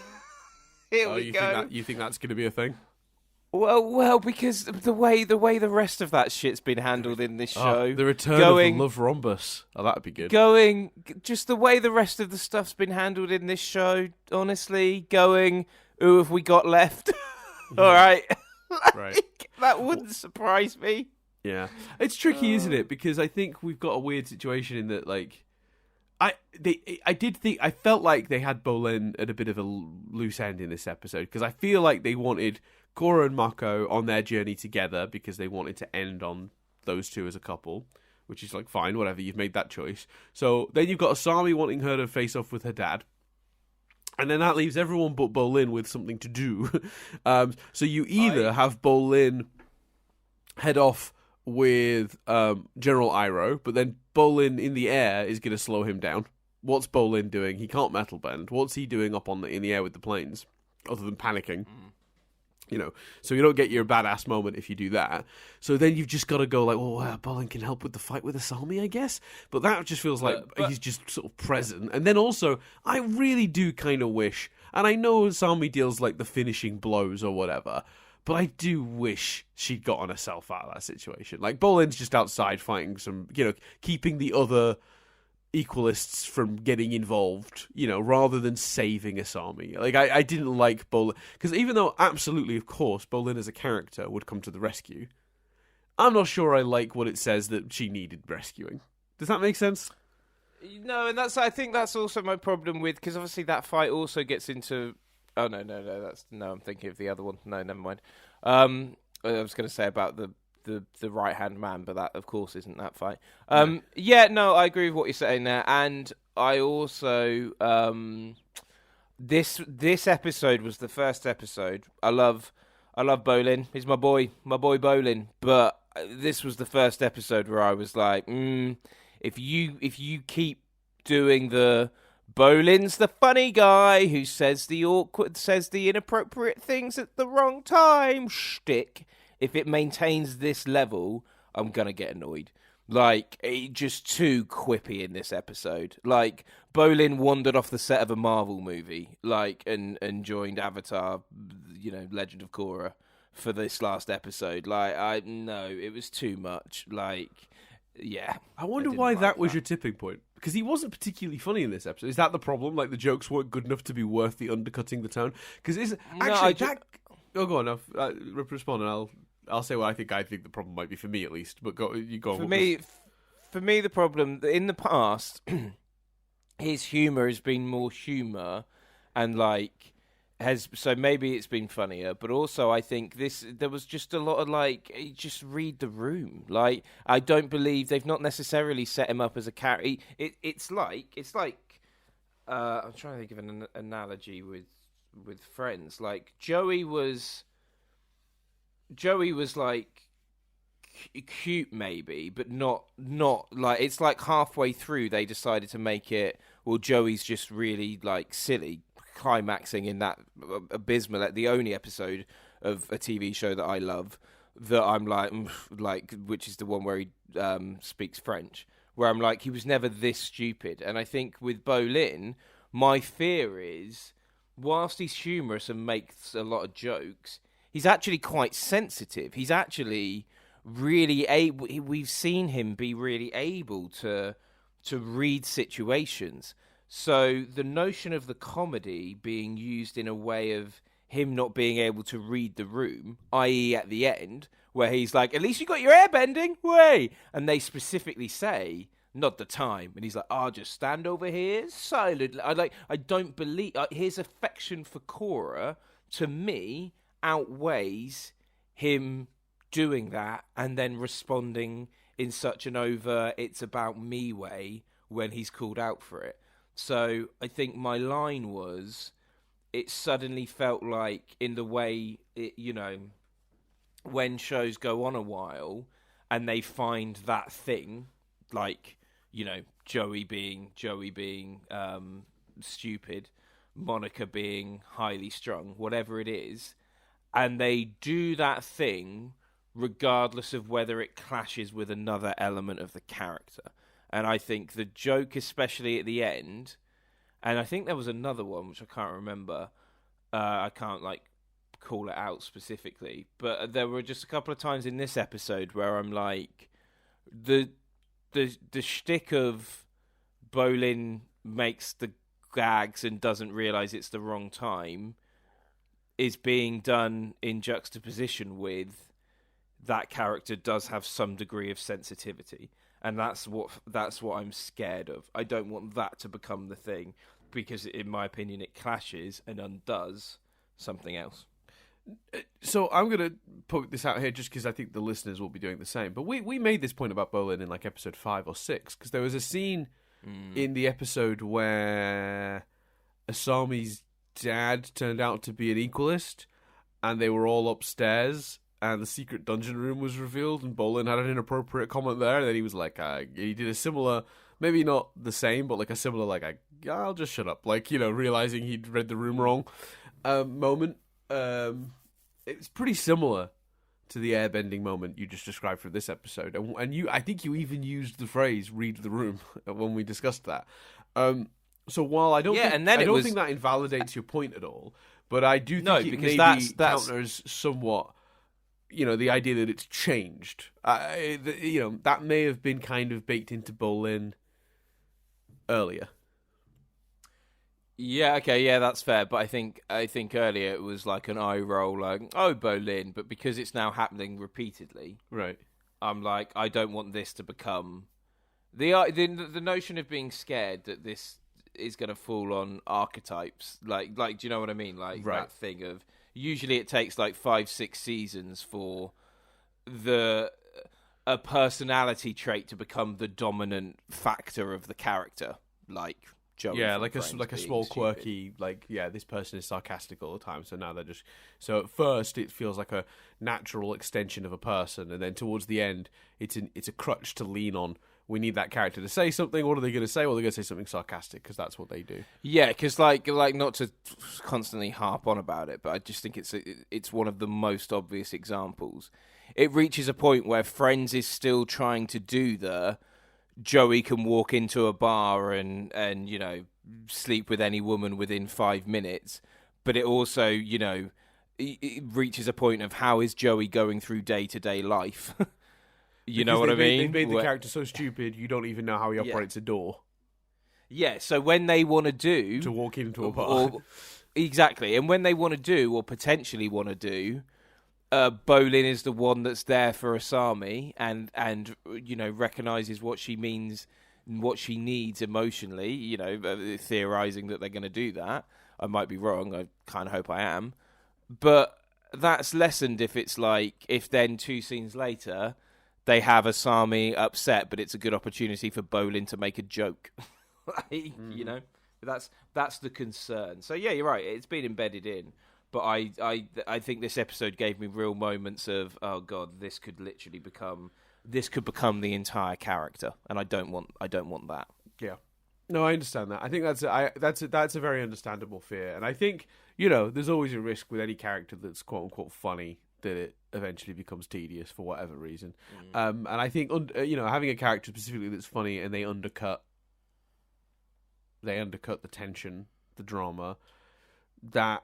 here we go. You think that's going to be a thing? Well, because the way the rest of that shit's been handled in this show, the return of the love rhombus. Oh, that'd be good. Just the way the rest of the stuff's been handled in this show. Honestly, who have we got left? All right, right. That wouldn't surprise me. Yeah, it's tricky, isn't it? Because I think we've got a weird situation in that, like, I felt like they had Bolin at a bit of a loose end in this episode because I feel like they wanted Korra and Mako on their journey together because they wanted to end on those two as a couple, which is like fine, whatever, you've made that choice. So then you've got Asami wanting her to face off with her dad, and then that leaves everyone but Bolin with something to do. So you either have Bolin head off with General Iroh, but then Bolin in the air is going to slow him down. What's Bolin doing? He can't metal bend. What's he doing up in the air with the planes, other than panicking? So you don't get your badass moment if you do that. So then you've just got to go like, well, Bolin can help with the fight with Asami, I guess. But that just feels like he's just sort of present. And then also, I really do kind of wish, And I know Asami deals like the finishing blows or whatever, but I do wish she'd gotten herself out of that situation. Like, Bolin's just outside fighting some, keeping the other equalists from getting involved, rather than saving Asami. Like, I didn't like Bolin, because even though absolutely, of course, Bolin as a character would come to the rescue, I'm not sure I like what it says that she needed rescuing. Does that make sense? No, and I think that's also my problem with, because obviously that fight also gets into. Oh no, I'm thinking of the other one. No, never mind. I was going to say about the right hand man, but that of course isn't that fight. No, I agree with what you're saying there, and I also this episode was the first episode. I love Bolin. He's my boy Bolin, but this was the first episode where I was like, if you keep doing the Bolin's the funny guy who says the inappropriate things at the wrong time shtick, if it maintains this level, I'm gonna get annoyed. Like, just too quippy in this episode. Like, Bolin wandered off the set of a Marvel movie, like, and joined Avatar, Legend of Korra for this last episode. Like, no, it was too much. Like, yeah. I wonder why that was your tipping point. Because he wasn't particularly funny in this episode. Is that the problem? Like, the jokes weren't good enough to be worth the undercutting the tone? Because Oh, go on. Respond, and I'll say what I think the problem might be for me, at least. But you go on. For me, the problem in the past, his humor has been more humor, and like so maybe it's been funnier. But also, I think there was just a lot of just read the room. Like, I don't believe they've not necessarily set him up as a character. It's like I'm trying to think of an analogy with Friends. Like, Joey was like cute maybe, but not like, it's like halfway through they decided to make it, well, Joey's just really like silly, climaxing in that abysmal, the only episode of a TV show that I love that I'm like, which is the one where he speaks French, where I'm like, he was never this stupid. And I think with Bolin, my fear is, whilst he's humorous and makes a lot of jokes, he's actually quite sensitive. He's actually really able. We've seen him be really able to read situations. So the notion of the comedy being used in a way of him not being able to read the room, i.e. at the end, where he's like, at least you got your airbending, way, and they specifically say, not the time, and he's like, I'll just stand over here silently. I don't believe his affection for Korra, to me, outweighs him doing that and then responding in such an over, it's about me way when he's called out for it. So I think my line was, it suddenly felt like, in the way when shows go on a while and they find that thing, like, Joey being stupid, Monica being highly strung, whatever it is, and they do that thing regardless of whether it clashes with another element of the character. And I think the joke, especially at the end, and I think there was another one which I can't remember. I can't call it out specifically, but there were just a couple of times in this episode where I'm like, the shtick of Bolin makes the gags and doesn't realise it's the wrong time is being done in juxtaposition with that character does have some degree of sensitivity, and that's what I'm scared of. I don't want that to become the thing, because in my opinion it clashes and undoes something else. So I'm going to put this out here just because I think the listeners will be doing the same. But we made this point about Bolin in episode 5 or 6, because there was a scene in the episode where Asami's dad turned out to be an equalist, and they were all upstairs, and the secret dungeon room was revealed, and Bolin had an inappropriate comment there, and then he was like, he did a similar, maybe not the same, but a similar, I'll just shut up, realizing he'd read the room wrong moment. It's pretty similar to the airbending moment you just described for this episode, and I think you even used the phrase "read the room" when we discussed that. So while I don't Yeah, think, and then I it don't was- think that invalidates your point at all, but I do think No, it because maybe that's counters somewhat, the idea that it's changed. That may have been kind of baked into Bolin earlier. Yeah, okay, yeah, that's fair. But I think earlier it was like an eye roll, like, oh, Bolin. But because it's now happening repeatedly, Right. I'm like, I don't want this to become the notion of being scared that this is going to fall on archetypes. Like, do you know what I mean? Like Right. that thing of usually it takes like 5-6 seasons for a personality trait to become the dominant factor of the character, like Joey. Yeah, from like Friends a being small stupid. quirky, this person is sarcastic all the time. So now they're just at first it feels like a natural extension of a person, and then towards the end it's a crutch to lean on. We need that character to say something. What are they going to say? Well, they're going to say something sarcastic because that's what they do. Yeah, because like not to constantly harp on about it, but I just think it's one of the most obvious examples. It reaches a point where Friends is still trying to do the Joey can walk into a bar and sleep with any woman within 5 minutes, but it also it reaches a point of how is Joey going through day-to-day life. You know what I mean? They've made the character so stupid you don't even know how he operates a door. Yeah, so when they want to do to walk into a bar, exactly, and when they want to do or potentially want to do, Bolin is the one that's there for Asami and recognizes what she means, what she needs emotionally. Theorizing that they're going to do that. I might be wrong. I kind of hope I am, but that's lessened if then 2 scenes later they have Asami upset, but it's a good opportunity for Bolin to make a joke. That's the concern. So yeah, you're right. It's been embedded in, but I think this episode gave me real moments of, oh god, this could become the entire character, and I don't want that. Yeah. No, I understand that. I think that's a very understandable fear, and I think there's always a risk with any character that's quote unquote funny that it eventually becomes tedious for whatever reason. And I think having a character specifically that's funny and they undercut the tension, the drama, that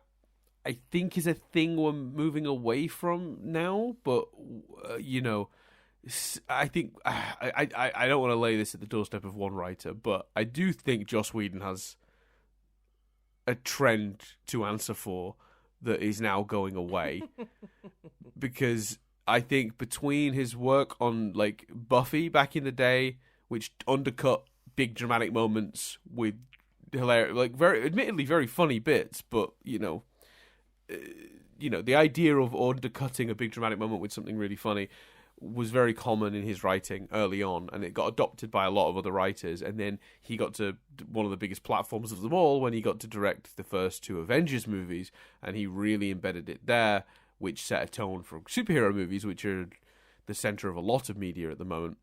I think is a thing we're moving away from now. But I think I don't want to lay this at the doorstep of one writer, but I do think Joss Whedon has a trend to answer for that is now going away. Because I think between his work on like Buffy back in the day, which undercut big dramatic moments with hilarious, like very admittedly very funny bits, but the idea of undercutting a big dramatic moment with something really funny was very common in his writing early on, and it got adopted by a lot of other writers, and then he got to one of the biggest platforms of them all when he got to direct the first 2 Avengers movies, and he really embedded it there, which set a tone for superhero movies, which are the center of a lot of media at the moment.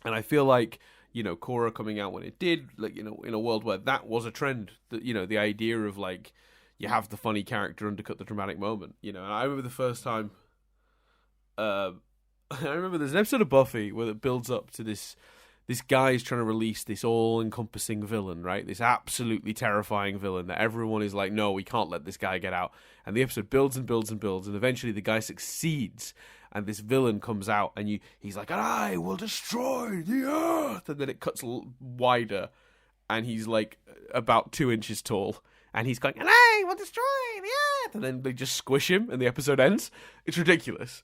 And I feel like Korra coming out when it did, like in a world where that was a trend, that the idea of like you have the funny character undercut the dramatic moment, and I remember the first time I remember there's an episode of Buffy where it builds up to this guy's trying to release this all-encompassing villain, right? This absolutely terrifying villain that everyone is like, no, we can't let this guy get out. And the episode builds and builds and builds, and eventually the guy succeeds, and this villain comes out, and he's like, and I will destroy the earth! And then it cuts wider, and he's like about 2 inches tall, and he's going, and I will destroy the earth! And then they just squish him, and the episode ends. It's ridiculous.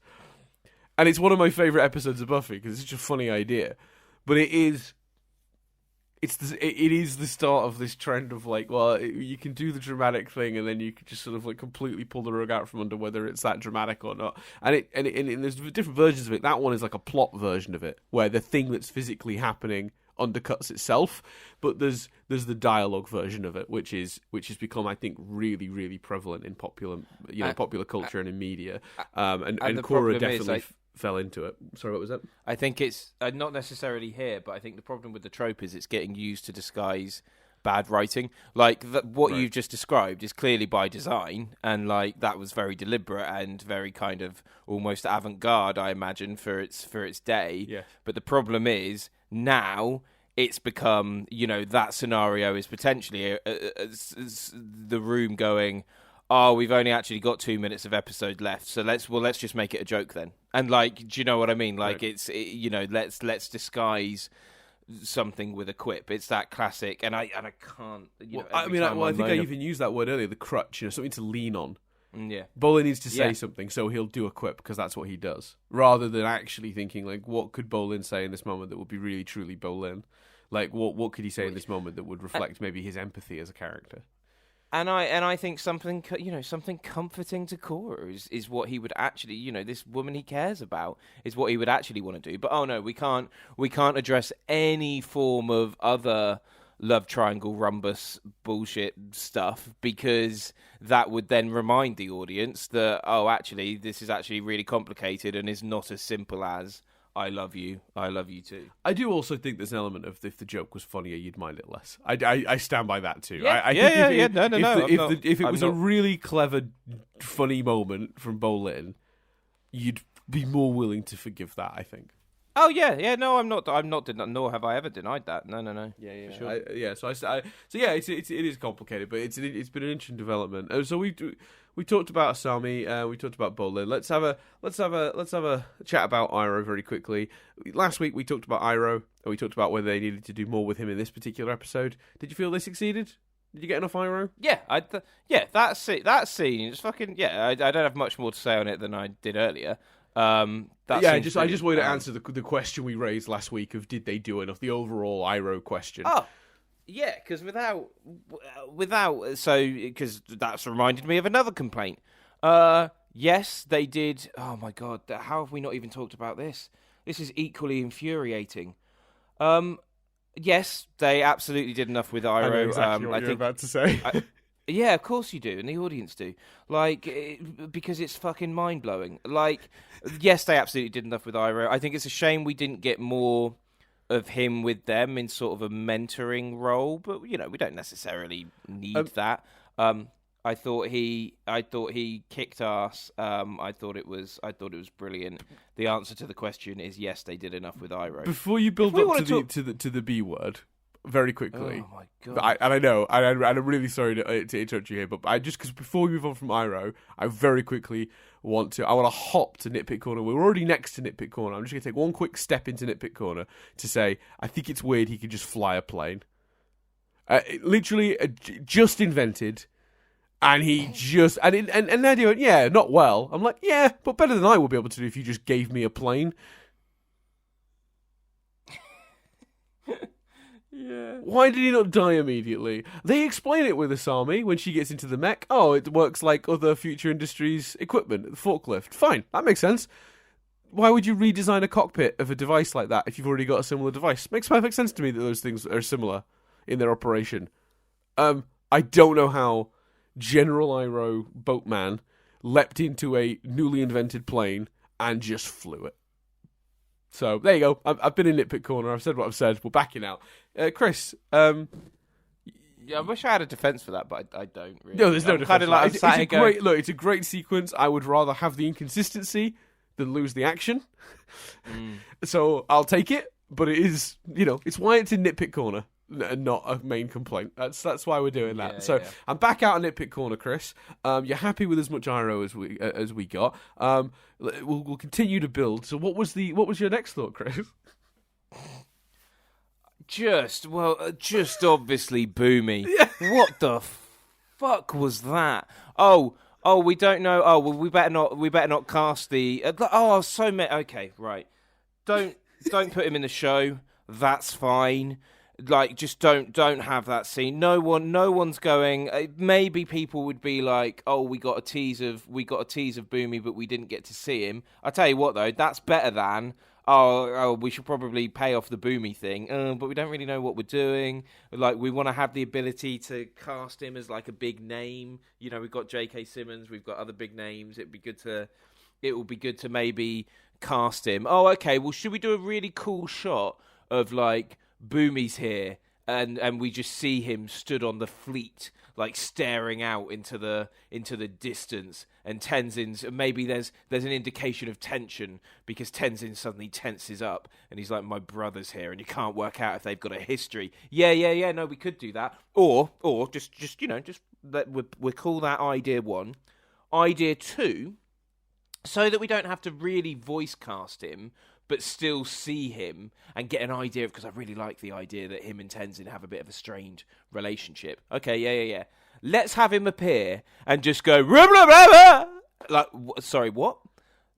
And it's one of my favourite episodes of Buffy because it's such a funny idea, but it is the start of this trend of like, well, you can do the dramatic thing and then you can just sort of like completely pull the rug out from under whether it's that dramatic or not. And there's different versions of it. That one is like a plot version of it where the thing that's physically happening undercuts itself, but there's the dialogue version of it, which has become, I think, really, really prevalent in popular culture and in media. And Korra definitely fell into it. Sorry, what was that? I think it's not necessarily here, but I think the problem with the trope is it's getting used to disguise bad writing. Like what you've just described is clearly by design, and like that was very deliberate and very kind of almost avant-garde, I imagine, for its day. Yeah. But the problem is now it's become, that scenario is potentially the room going, oh, we've only actually got 2 minutes of episode left, so let's just make it a joke then. And do you know what I mean? Like right. Let's disguise something with a quip. It's that classic, and I can't. I think I even used that word earlier, the crutch. Something to lean on. Yeah, Bolin needs to say something, so he'll do a quip because that's what he does, rather than actually thinking like, what could Bolin say in this moment that would be really truly Bolin? Like, what could he say in this moment that would reflect maybe his empathy as a character? And I think something comforting to Korra is what he would actually, this woman he cares about is what he would actually want to do. But oh no, we can't address any form of other love triangle rumbus bullshit stuff, because that would then remind the audience that, oh, actually this is actually really complicated and is not as simple as I love you too. I do also think there's an element of if the joke was funnier, you'd mind it less. I stand by that too. Yeah, If it was a really clever, funny moment from Bolin, you'd be more willing to forgive that, I think. Oh yeah. No, I'm not. Nor have I ever denied that. No. Yeah. Sure. It is complicated, but it's been an interesting development. So we talked about Asami, we talked about Bolin. Let's have a chat about Iroh very quickly. Last week we talked about Iroh, and we talked about whether they needed to do more with him in this particular episode. Did you feel they succeeded? Did you get enough Iroh? Yeah, that scene is fucking. Yeah, I don't have much more to say on it than I did earlier. I just wanted to answer the question we raised last week of did they do enough? The overall Iroh question. Oh, yeah, because because that's reminded me of another complaint. Yes, they did. Oh my god, how have we not even talked about this? This is equally infuriating. Yes, they absolutely did enough with Iroh. I know exactly what you're about to say. Yeah, of course you do, and the audience do. Because it's fucking mind-blowing. Yes, they absolutely did enough with Iroh. I think it's a shame we didn't get more of him with them in sort of a mentoring role, but, we don't necessarily need that. I thought he kicked ass. I thought it was brilliant. The answer to the question is yes, they did enough with Iroh. Before you build up to the B word, very quickly. Oh my god! I know, and I'm really sorry to interrupt you here, but because before we move on from Iroh, I very quickly want to hop to Nitpick Corner. We're already next to Nitpick Corner. I'm just going to take one quick step into Nitpick Corner to say I think it's weird he could just fly a plane. Literally just invented, and he just and Nadia went, yeah, not well. I'm like, yeah, but better than I would be able to do if you just gave me a plane. Yeah. Why did he not die immediately? They explain it with Asami when she gets into the mech. Oh, it works like other Future Industries equipment, the forklift. Fine, that makes sense. Why would you redesign a cockpit of a device like that if you've already got a similar device? Makes perfect sense to me that those things are similar in their operation. I don't know how General Iroh Boatman leapt into a newly invented plane and just flew it. So, there you go. I've been in Nitpick Corner. I've said what I've said. We're backing out. Chris, yeah, I wish I had a defense for that, but I don't really. No, there's no defense. It's a great sequence. I would rather have the inconsistency than lose the action. So, I'll take it, but it is, it's why it's in Nitpick Corner and not a main complaint. That's why we're doing that. So I'm back out in Nitpick Corner, Chris. You're happy with as much Iroh as we got. We'll continue to build. So what was your next thought, Chris? Just obviously Boomy. Yeah. What the fuck was that? Oh, we don't know. Oh, well, we better not cast the. Okay, right. Don't put him in the show. That's fine. Just don't have that scene. No one's going. Maybe people would be like, "Oh, we got a tease of Boomy, but we didn't get to see him." I tell you what, though, that's better than. Oh, we should probably pay off the Boomy thing, but we don't really know what we're doing. We want to have the ability to cast him as a big name. We've got J.K. Simmons, we've got other big names. It will be good to maybe cast him. Oh, okay. Well, should we do a really cool shot of Boomy's here, and we just see him stood on the fleet, like staring out into the distance. And Tenzin's, maybe there's an indication of tension because Tenzin suddenly tenses up and he's like, my brother's here, and you can't work out if they've got a history. Yeah. No, we could do that, or just we call that idea 1. Idea 2, so that we don't have to really voice cast him, but still see him and get an idea of, because I really like the idea that him and Tenzin have a bit of a strained relationship. Okay, yeah. Let's have him appear and just go, blah, blah, blah, blah. Like, sorry, what?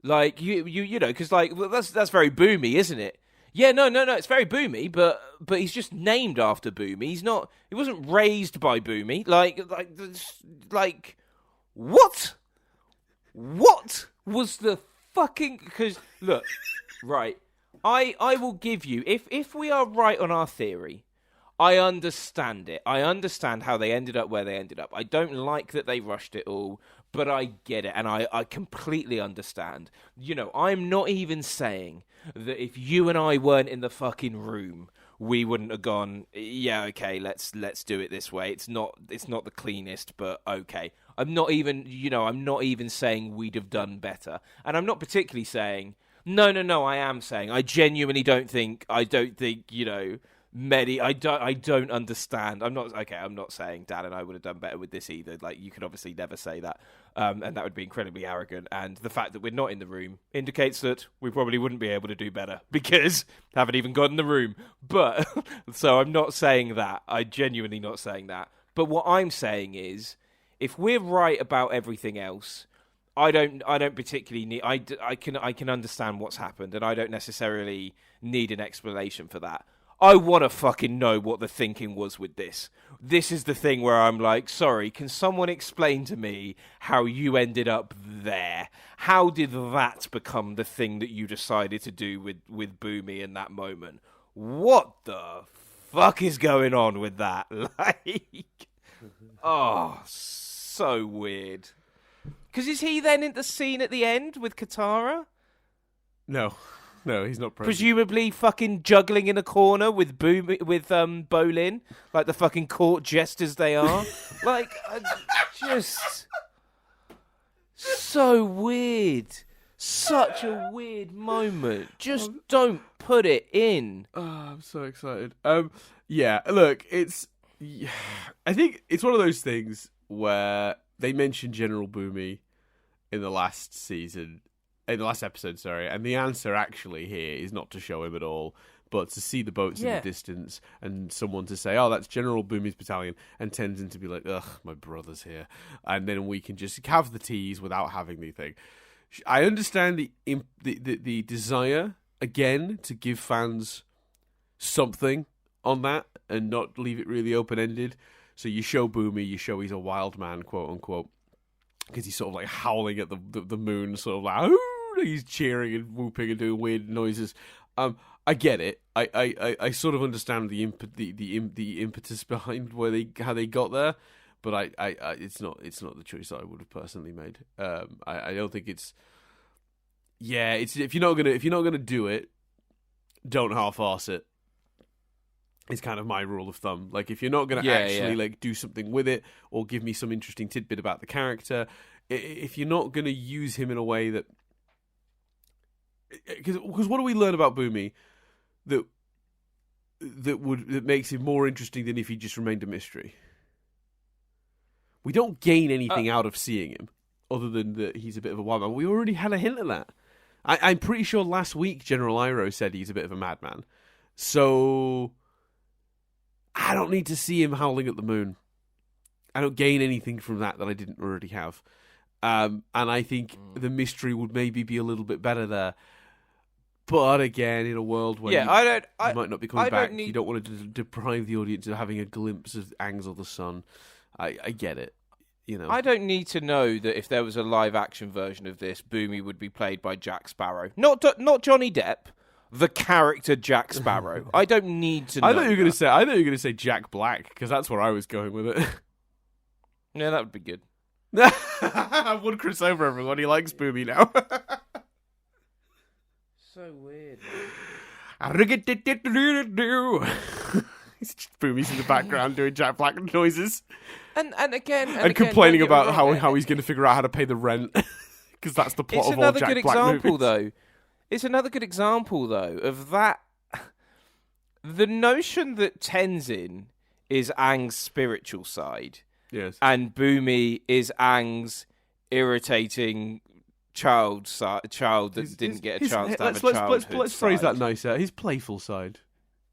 Like, you know, because, like, well, that's very Boomy, isn't it? Yeah, no, it's very Boomy, but he's just named after Boomy. He wasn't raised by Boomy. Like, what? What was the fucking... Because, look... Right, I will give you, if we are right on our theory, I understand it. I understand how they ended up where they ended up. I don't like that they rushed it all, but I get it, and I completely understand. You know, I'm not even saying that if you and I weren't in the fucking room, we wouldn't have gone, yeah, okay, let's do it this way. It's not the cleanest, but okay. I'm not even saying we'd have done better. And I'm not particularly saying... No, I am saying I genuinely don't think, you know, I don't understand. I'm not saying Dan and I would have done better with this either. Like, you could obviously never say that. And that would be incredibly arrogant. And the fact that we're not in the room indicates that we probably wouldn't be able to do better because we haven't even got in the room. But, so I'm not saying that. I'm genuinely not saying that. But what I'm saying is, if we're right about everything else... I don't particularly need... I can understand what's happened, and I don't necessarily need an explanation for that. I want to fucking know what the thinking was with this. This is the thing where I'm like, sorry, can someone explain to me how you ended up there? How did that become the thing that you decided to do with Boomy in that moment? What the fuck is going on with that? Like... Oh, so weird. Because is he then in the scene at the end with Katara? No, he's not present. Presumably fucking juggling in a corner with Bolin, like the fucking court jesters they are. Like, just so weird. Such a weird moment. Just don't put it in. Oh, I'm so excited. Yeah, look, I think it's one of those things where they mentioned General Boomy in the last episode, and the answer actually here is not to show him at all, but to see the boats in the distance and someone to say, oh, that's General Boomy's battalion, and Tenzin to be like, ugh, my brother's here, and then we can just have the tease without having the thing. I understand the desire, again, to give fans something on that and not leave it really open-ended. So you show Boomy, you show he's a wild man, quote unquote, because he's sort of like howling at the moon, sort of like, ooh, he's cheering and whooping and doing weird noises. I get it. I sort of understand the impetus behind how they got there, but it's not the choice that I would have personally made. I don't think it's. Yeah, it's if you're not gonna do it, don't half-arse it. Is kind of my rule of thumb. Like, if you're not going to like do something with it or give me some interesting tidbit about the character, if you're not going to use him in a way that... Because what do we learn about Boomy that makes him more interesting than if he just remained a mystery? We don't gain anything out of seeing him, other than that he's a bit of a wild man. We already had a hint of that. I'm pretty sure last week General Iroh said he's a bit of a madman. So... I don't need to see him howling at the moon. I don't gain anything from that I didn't already have. And I think the mystery would maybe be a little bit better there. But again, in a world where you might not be coming back, you don't want to deprive the audience of having a glimpse of Aang's or the sun. I get it. You know, I don't need to know that if there was a live-action version of this, Boomy would be played by Jack Sparrow. Not Johnny Depp. The character Jack Sparrow. I don't need to know. I thought you were going to say Jack Black, because that's where I was going with it. Yeah, that would be good. One Chris over everyone. He likes Boomy now. So weird. It's just Boomy's in the background doing Jack Black noises. And again... And complaining about how he's going to figure out how to pay the rent. Because that's the plot of all Jack Black movies. It's another good example, though, of that. The notion that Tenzin is Aang's spiritual side, yes, and Boomy is Aang's irritating child that didn't get a chance to have a childhood. Let's phrase that nicer. His playful side.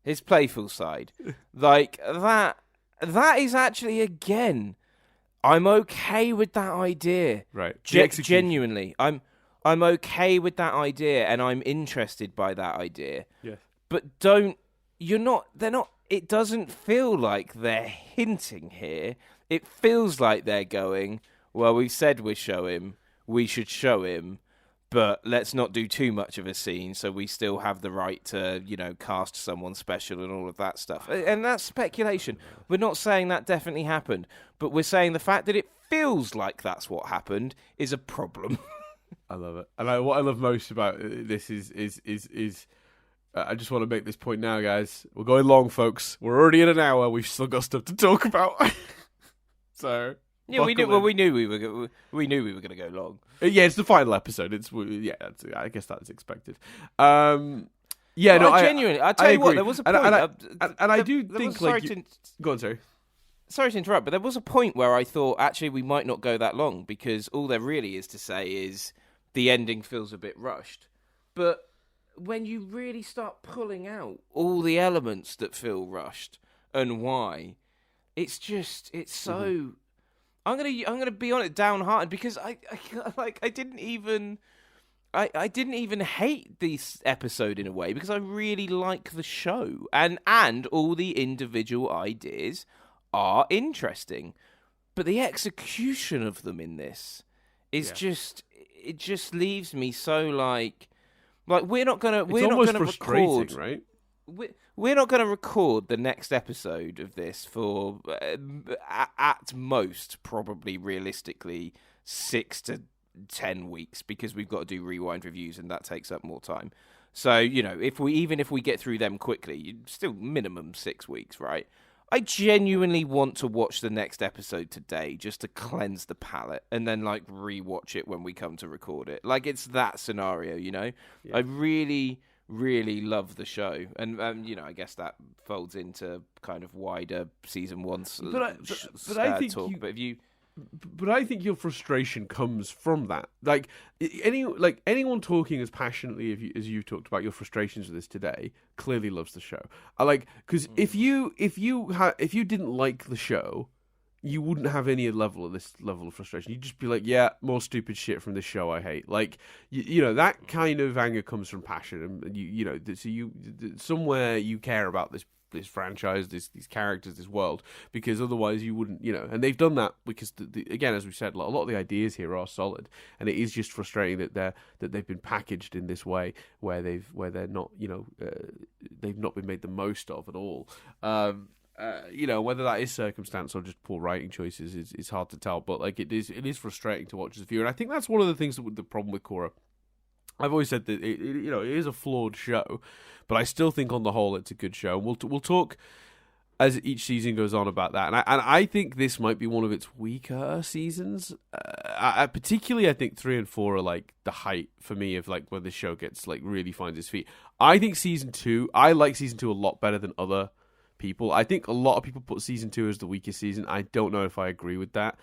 His playful side, like that. That is actually, again, I'm okay with that idea. Right. Genuinely, I'm okay with that idea, and I'm interested by that idea. Yeah. But they're not, it doesn't feel like they're hinting here. It feels like they're going, well, we said we should show him, but let's not do too much of a scene, so we still have the right to, cast someone special and all of that stuff. And that's speculation. We're not saying that definitely happened, but we're saying the fact that it feels like that's what happened is a problem. I love it. And what I love most about this is I just want to make this point now, guys. We're going long, folks. We're already in an hour. We've still got stuff to talk about. So yeah, we knew. Well, we knew we were going to go long. Yeah, it's the final episode. I guess that's expected. I tell you what, there was a point, I do think go on, sorry. Sorry to interrupt, but there was a point where I thought actually we might not go that long because all there really is to say is the ending feels a bit rushed. But when you really start pulling out all the elements that feel rushed and why, it's so. Mm-hmm. I'm gonna be on it downhearted because I didn't even hate this episode in a way because I really like the show and all the individual ideas are interesting, but the execution of them in this is it just leaves me so like we're not gonna record, right? We're not going to record the next episode of this for at most probably realistically 6 to 10 weeks because we've got to do rewind reviews and that takes up more time. So if we get through them quickly, still minimum 6 weeks, right? I genuinely want to watch the next episode today just to cleanse the palate and then rewatch it when we come to record it. It's that scenario, Yeah. I really love the show, and I guess that folds into kind of wider season one's talk. But I think your frustration comes from that. Anyone talking as passionately as you talked about your frustrations with this today clearly loves the show. Because if you didn't like the show, you wouldn't have any level of frustration. You'd just be like, yeah, more stupid shit from this show I hate. That kind of anger comes from passion, and so somewhere you care about this franchise, these characters, this world, because otherwise you wouldn't, And they've done that because, again, as we said, a lot of the ideas here are solid, and it is just frustrating that they've been packaged in this way where they're not, they've not been made the most of at all. Whether that is circumstance or just poor writing choices is hard to tell. But it is frustrating to watch as a viewer, and I think that's one of the things the problem with Korra. I've always said that it is a flawed show, but I still think on the whole it's a good show. We'll talk as each season goes on about that, and I think this might be one of its weaker seasons. Particularly, I think 3 and 4 are the height for me of when the show gets really finds its feet. I think season 2. I like season 2 a lot better than other people. I think a lot of people put season 2 as the weakest season. I don't know if I agree with that.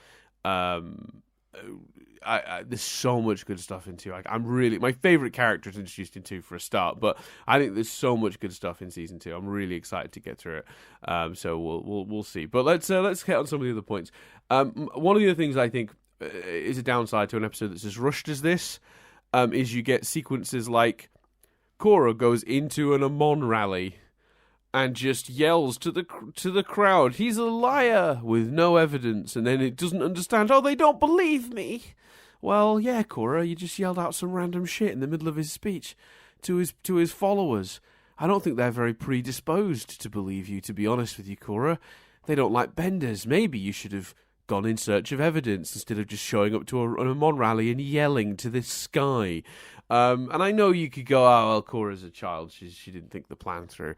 There's so much good stuff in 2. I'm really, my favorite character is introduced in 2 for a start, but I think there's so much good stuff in season 2. I'm really excited to get through it. So we'll see. But let's get on some of the other points. One of the other things I think is a downside to an episode that's as rushed as this is you get sequences like Korra goes into an Amon rally and just yells to the crowd, "He's a liar," with no evidence, and then it doesn't understand. Oh, they don't believe me. Well, yeah, Korra, you just yelled out some random shit in the middle of his speech to his followers. I don't think they're very predisposed to believe you, to be honest with you, Korra. They don't like benders. Maybe you should have gone in search of evidence instead of just showing up to an Amon rally and yelling to this sky. And I know you could go, oh, well, Korra's a child. She didn't think the plan through.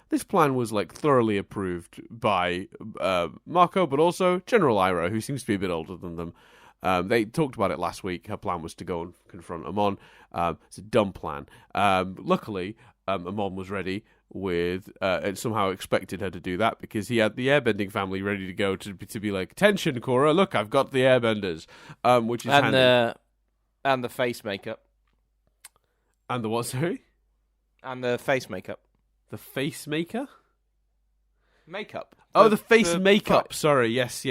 This plan was like thoroughly approved by Mako, but also General Iroh, who seems to be a bit older than them. They talked about it last week. Her plan was to go and confront Amon. It's a dumb plan. Luckily, Amon was ready with and somehow expected her to do that because he had the airbending family ready to go to be like, attention, Korra, look, I've got the airbenders, which is handy. And the face makeup. And the what, sorry? And the face makeup. The face maker? Makeup. Oh, the face makeup. Sorry, yes.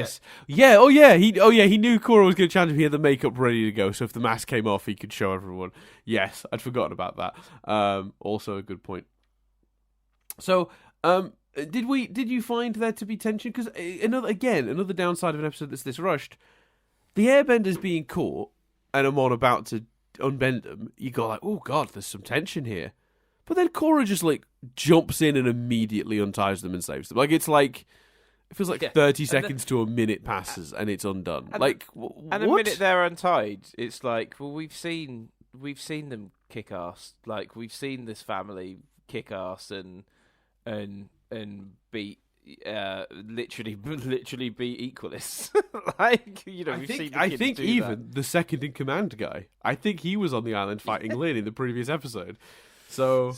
Yeah. Oh, yeah. He knew Korra was going to challenge him. He had the makeup ready to go, so if the mask came off, he could show everyone. Yes, I'd forgotten about that. Also a good point. So, did you find there to be tension? Because another downside of an episode that's this rushed, the airbenders being caught and Amon about to unbend them, you go like, oh god, there's some tension here. But then Korra just like jumps in and immediately unties them and saves them. Like it feels like 30 seconds to a minute passes and it's undone. And what? The minute they're untied, it's like, well, we've seen them kick ass. Like we've seen this family kick ass and beat. Literally be equalists. Like I think even the second in command guy. I think he was on the island fighting Lin in the previous episode. So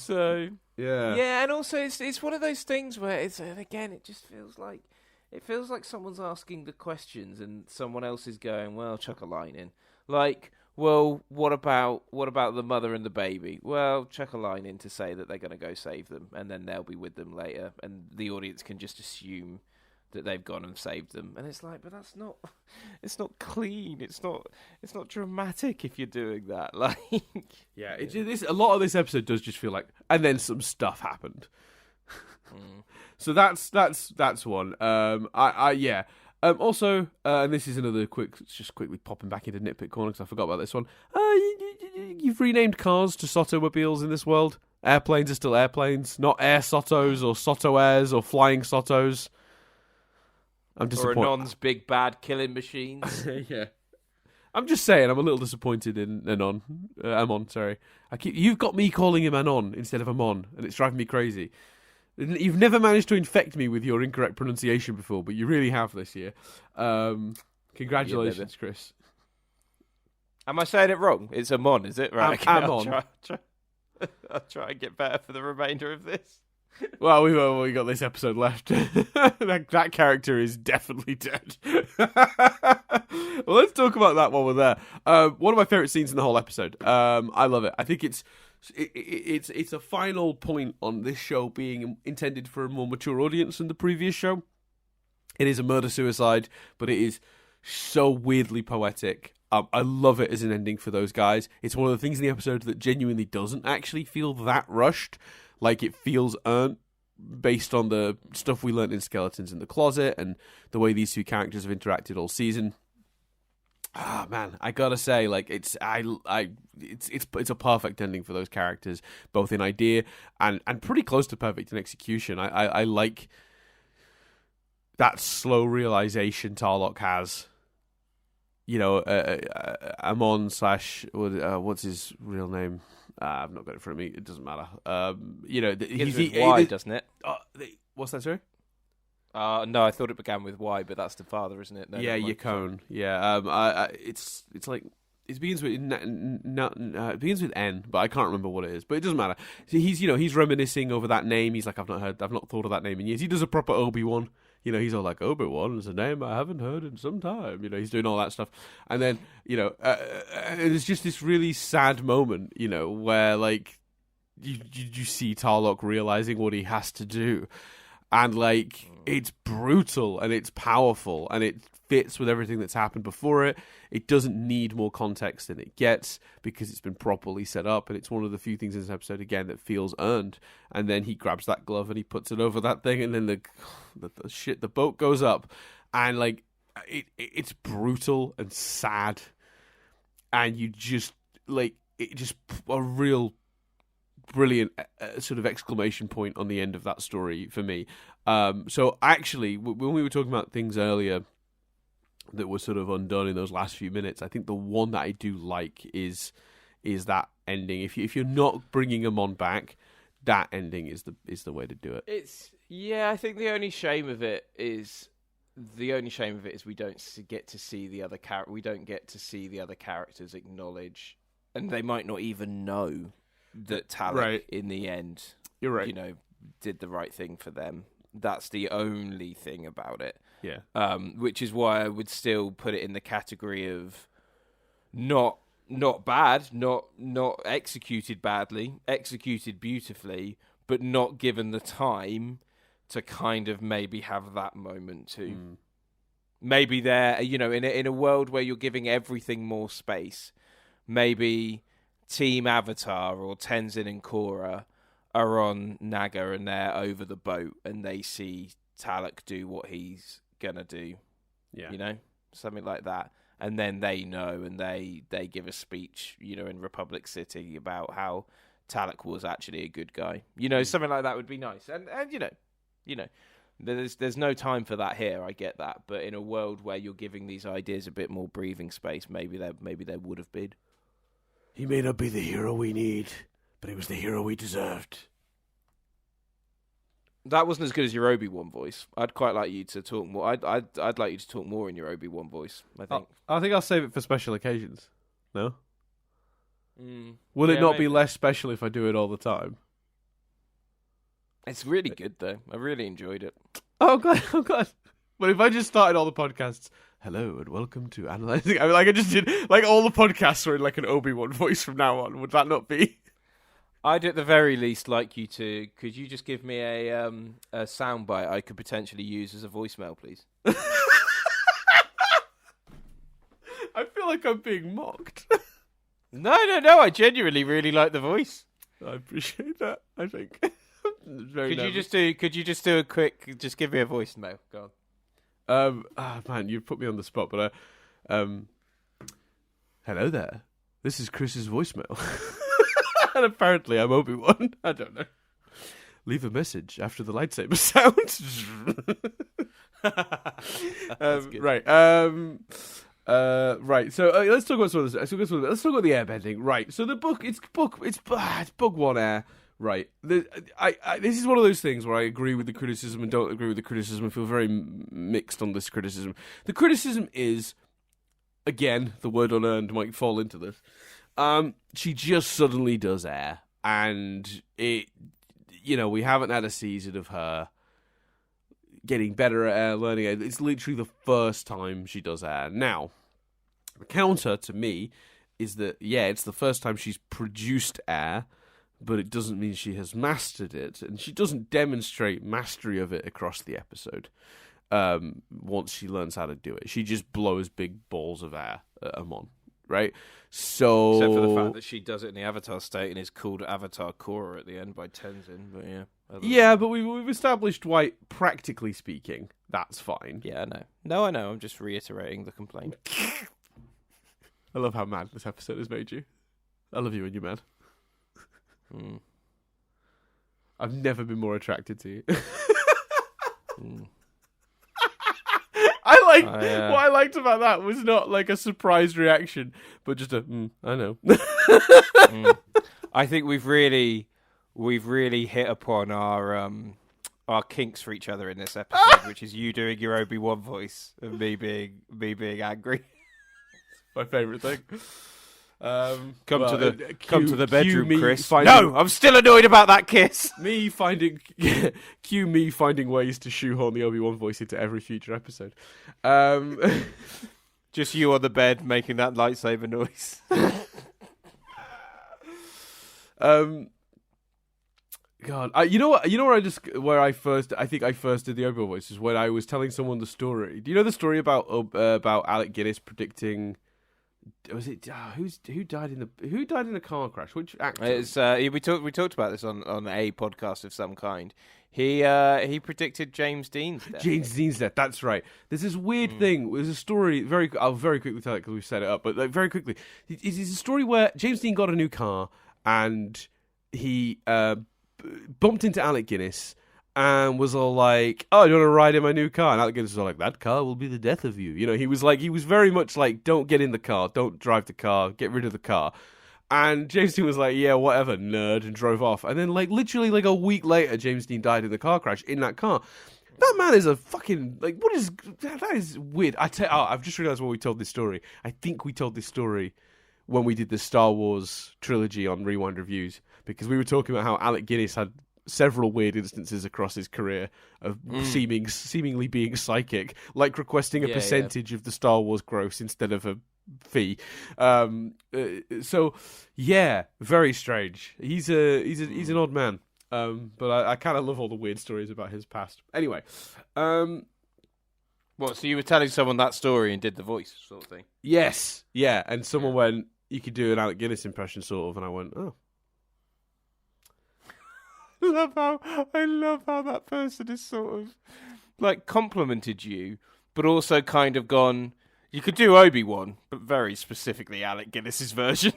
yeah, and also it's one of those things where it's again it just feels like someone's asking the questions and someone else is going, well, chuck a line in, like, well, what about the mother and the baby? Well, chuck a line in to say that they're going to go save them, and then they'll be with them later, and the audience can just assume that they've gone and saved them. And it's like, but that's not. It's not clean. It's not dramatic if you're doing that. Like, yeah, a lot of this episode does just feel like, and then some stuff happened. So that's one. Yeah. Also, and this is another just quickly popping back into nitpick corner because I forgot about this one. You've renamed cars to Sotomobiles in this world. Airplanes are still airplanes, not Air Sotos or Soto Airs or Flying Sotos. I'm disappointed. Or Anon's big bad killing machines. Yeah. I'm just saying, I'm a little disappointed in Anon. Amon, sorry. You've got me calling him Anon instead of Amon, and it's driving me crazy. You've never managed to infect me with your incorrect pronunciation before, but you really have this year. Congratulations, Chris. Am I saying it wrong? It's Amon, is it? Right. Amon. I'll try and get better for the remainder of this. Well, we got this episode left. that character is definitely dead. Well, let's talk about that while we're there. One of my favourite scenes in the whole episode. I love it. I think it's a final point on this show being intended for a more mature audience than the previous show. It is a murder-suicide, but it is so weirdly poetic. I love it as an ending for those guys. It's one of the things in the episode that genuinely doesn't actually feel that rushed. Like, it feels earned based on the stuff we learned in Skeletons in the Closet and the way these two characters have interacted all season. Ah, man, I gotta say, like, it's a perfect ending for those characters, both in idea and pretty close to perfect in execution. I like that slow realization Tarlok has. You know, Amon / what's his real name? I've not got it in front of me. It doesn't matter. You know, he's Y, doesn't it? What's that, sorry? No, I thought it began with Y, but that's the father, isn't it? No, yeah, Yukon. Yeah, it's like it begins with N, but I can't remember what it is. But it doesn't matter. So he's reminiscing over that name. He's like, I've not thought of that name in years. He does a proper Obi-Wan. You know, he's all like, Obi-Wan is a name I haven't heard in some time. You know, he's doing all that stuff. And then, you know, there's just this really sad moment, you know, where, like, you see Tarlok realizing what he has to do. And, like, it's brutal and it's powerful and it fits with everything that's happened before it. It doesn't need more context than it gets because it's been properly set up, and it's one of the few things in this episode, again, that feels earned. And then he grabs that glove and he puts it over that thing, and then the boat goes up, and, like, it's brutal and sad, and you just, like, it just a real brilliant sort of exclamation point on the end of that story for me. So actually, when we were talking about things earlier that were sort of undone in those last few minutes, I think the one that I do like is that ending. If you're not bringing them on back, that ending is the way to do it. I think the only shame of it is we don't get to see the other we don't get to see the other characters acknowledge, and they might not even know that Talek in the end, you're right, did the right thing for them. That's the only thing about it. Yeah. Which is why I would still put it in the category of not bad, not executed badly, executed beautifully, but not given the time to kind of maybe have that moment too. Maybe they're, in a world where you're giving everything more space, maybe Team Avatar or Tenzin and Korra are on Naga and they're over the boat and they see Talek do what he's gonna do. Yeah. Something like that. And then they know and they give a speech, in Republic City about how Talek was actually a good guy. Something like that would be nice. And there's no time for that here, I get that. But in a world where you're giving these ideas a bit more breathing space, maybe there would have been. He may not be the hero we need, but he was the hero we deserved. That wasn't as good as your Obi-Wan voice. I'd quite like you to talk more. I'd like you to talk more in your Obi-Wan voice, I think. I think I'll save it for special occasions. No? Will it not be less special if I do it all the time? It's really good, though. I really enjoyed it. Oh, God. But if I just started all the podcasts, hello and welcome to Analyzing... I just did... all the podcasts were in, an Obi-Wan voice from now on. Would that not be... I'd at the very least like you to... Could you just give me a soundbite I could potentially use as a voicemail, please? I feel like I'm being mocked. No. I genuinely really like the voice. I appreciate that, I think. Could you just do a quick... Just give me a voicemail. Go on. Man, you've put me on the spot, but... hello there. This is Chris's voicemail. And apparently I'm Obi-Wan. I don't know. Leave a message after the lightsaber sound. Right. Right. So let's talk about some of this. Let's talk about the airbending. Right. So the book, it's book one air. Right. This is one of those things where I agree with the criticism and don't agree with the criticism. I feel very mixed on this criticism. The criticism is, again, the word unearned might fall into this. She just suddenly does air, and we haven't had a season of her getting better at air, learning air. It's literally the first time she does air. Now, the counter to me is that, it's the first time she's produced air, but it doesn't mean she has mastered it, and she doesn't demonstrate mastery of it across the episode. Once she learns how to do it, she just blows big balls of air at Amon. Right, so except for the fact that she does it in the Avatar state and is called Avatar Korra at the end by Tenzin, but but we've established why, practically speaking, that's fine. Yeah, I know. I know. I'm just reiterating the complaint. I love how mad this episode has made you. I love you when you're mad. I've never been more attracted to you. What I liked about that was not a surprised reaction, but just I know. I think we've really hit upon our kinks for each other in this episode, which is you doing your Obi-Wan voice and me being angry. My favourite thing. Come to the bedroom, Chris. No, I'm still annoyed about that kiss. Cue me finding ways to shoehorn the Obi-Wan voice into every future episode. Just you on the bed making that lightsaber noise. God, where I first did the Obi-Wan voice is when I was telling someone the story. Do you know the story about Alec Guinness predicting? Was it who died in the car crash? Which actor? It's we talked about this on a podcast of some kind. He predicted James Dean's death. James Dean's death. That's right. There's this weird thing. There's a story. I'll very quickly tell it because we've set it up. But very quickly, it's a story where James Dean got a new car and he bumped into Alec Guinness and was all like, "Oh, you want to ride in my new car?" And Alec Guinness was all like, "That car will be the death of you." He was very much like, "Don't get in the car, don't drive the car, get rid of the car." And James Dean was like, yeah, whatever, nerd, and drove off. And then, like, literally, like, a week later, James Dean died in the car crash in that car. That man is a fucking, like, what is, that is weird. I've just realized where we told this story. I think we told this story when we did the Star Wars trilogy on Rewind Reviews, because we were talking about how Alec Guinness had several weird instances across his career of seemingly being psychic, like requesting a percentage of the Star Wars gross instead of a fee. So yeah, very strange. He's an odd man. But I kind of love all the weird stories about his past. Anyway, what? So you were telling someone that story and did the voice sort of thing? Yes, yeah. And someone went, "You could do an Alec Guinness impression, sort of," and I went, "Oh." I love how that person is sort of like complimented you, but also kind of gone, you could do Obi-Wan, but very specifically Alec Guinness's version.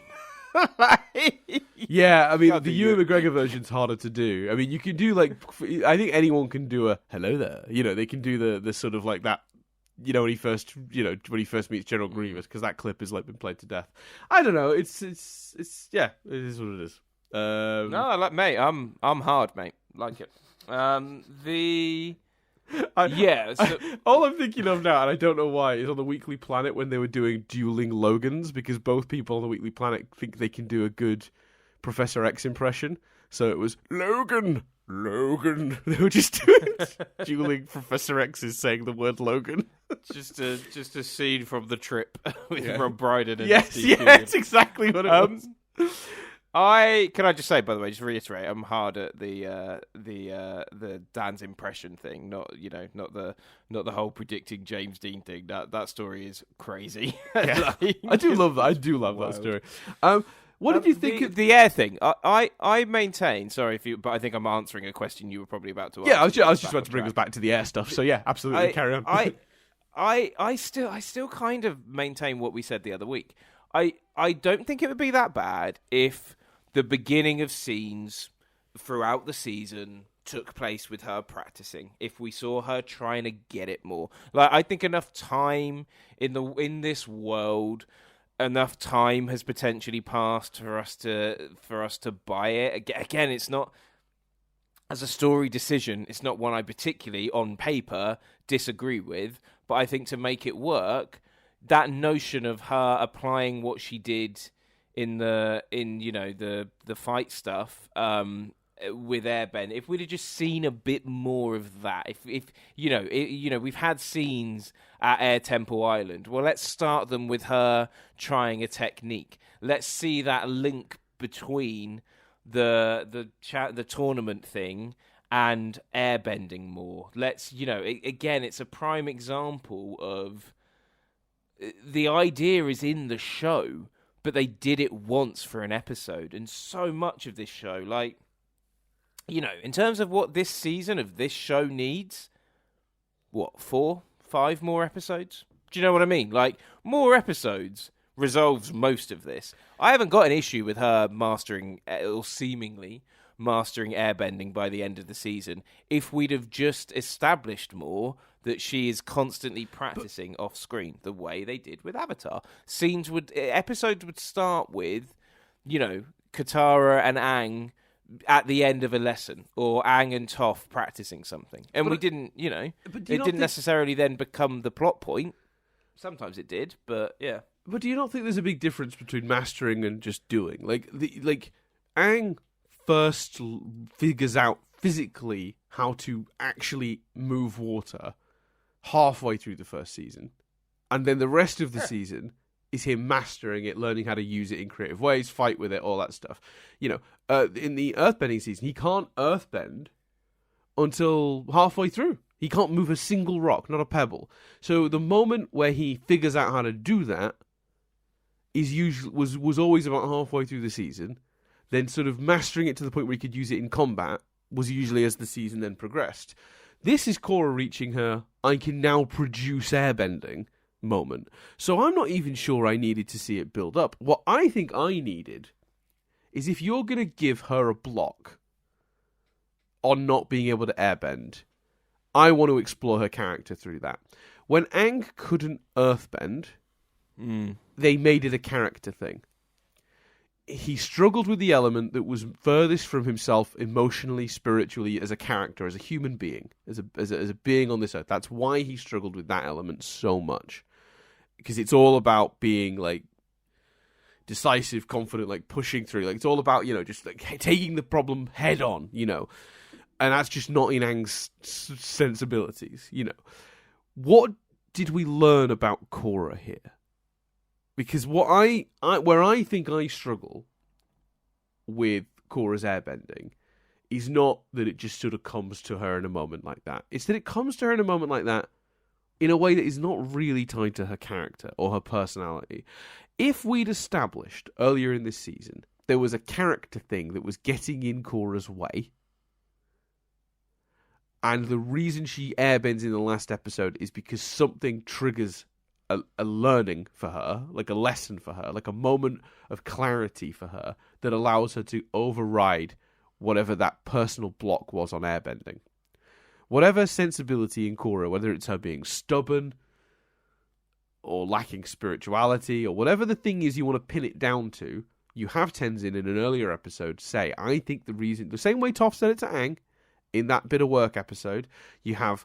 Yeah, I mean, the Ewan McGregor version's harder to do. I mean, you can do, like, I think anyone can do a hello there. You know, they can do the sort of like that, you know, when he first meets General Grievous, because that clip has, like, been played to death. I don't know. It's yeah, it is what it is. No, like, mate, I'm hard, mate. Like it. All I'm thinking of now, and I don't know why, is on the Weekly Planet when they were doing dueling Logans, because both people on the Weekly Planet think they can do a good Professor X impression. So it was Logan. They were just doing dueling Professor X's saying the word Logan. just a scene from The Trip with Rob Brydon and yes, Steve Coogan. That's exactly what it was. Can I just say, by the way, just reiterate, I'm hard at the Dan's impression thing, not the whole predicting James Dean thing. That story is crazy. Yeah. I do love that. I do love that story. What did you think of the air thing? I maintain. Sorry but I think I'm answering a question you were probably about to ask. Yeah, I was just about to bring us back to the air stuff. So yeah, absolutely, carry on. I still kind of maintain what we said the other week. I don't think it would be that bad if the beginning of scenes throughout the season took place with her practicing. If we saw her trying to get it more, like, I think enough time in this world, enough time has potentially passed for us to buy it. Again, it's not, as a story decision, it's not one I particularly on paper disagree with, but I think to make it work, that notion of her applying what she did in the fight stuff with Airbend, if we'd have just seen a bit more of that, if we've had scenes at Air Temple Island, well, let's start them with her trying a technique. Let's see that link between the tournament thing and airbending more. Let's, again, it's a prime example of the idea is in the show, but they did it once for an episode. And so much of this show, like, in terms of what this season of this show needs, 4, 5 more episodes? Do you know what I mean? Like, more episodes resolves most of this. I haven't got an issue with her mastering, or seemingly mastering airbending by the end of the season, if we'd have just established more that she is constantly practicing off screen the way they did with Avatar. Episodes would start with, Katara and Aang at the end of a lesson, or Aang and Toph practicing something. And we didn't, it didn't necessarily then become the plot point. Sometimes it did, but yeah. But do you not think there's a big difference between mastering and just doing? Like Aang first figures out physically how to actually move water halfway through the first season, and then the rest of the season is him mastering it, learning how to use it in creative ways, fight with it, all that stuff. In the earthbending season, he can't earthbend until halfway through. He can't move a single rock, not a pebble. So the moment where he figures out how to do that was always about halfway through the season. Then sort of mastering it to the point where he could use it in combat was usually as the season then progressed. This is Korra reaching her I can now produce airbending moment. So I'm not even sure I needed to see it build up. What I think I needed is, if you're going to give her a block on not being able to airbend, I want to explore her character through that. When Aang couldn't earthbend, they made it a character thing. he struggled with the element that was furthest from himself emotionally, spiritually, as a character, as a human being, as a being on this earth. That's why he struggled with that element so much, because it's all about being like decisive, confident, like pushing through. Like it's all about, just like taking the problem head on, and that's just not in Aang's sensibilities. What did we learn about Korra here? Because where I think I struggle with Korra's airbending is not that it just sort of comes to her in a moment like that. It's that it comes to her in a moment like that in a way that is not really tied to her character or her personality. If we'd established earlier in this season there was a character thing that was getting in Korra's way, and the reason she airbends in the last episode is because something triggers a learning for her, like a lesson for her, like a moment of clarity for her that allows her to override whatever that personal block was on airbending. Whatever sensibility in Korra, whether it's her being stubborn or lacking spirituality or whatever the thing is you want to pin it down to, you have Tenzin in an earlier episode say, I think the reason, the same way Toph said it to Aang in that bit of work episode, you have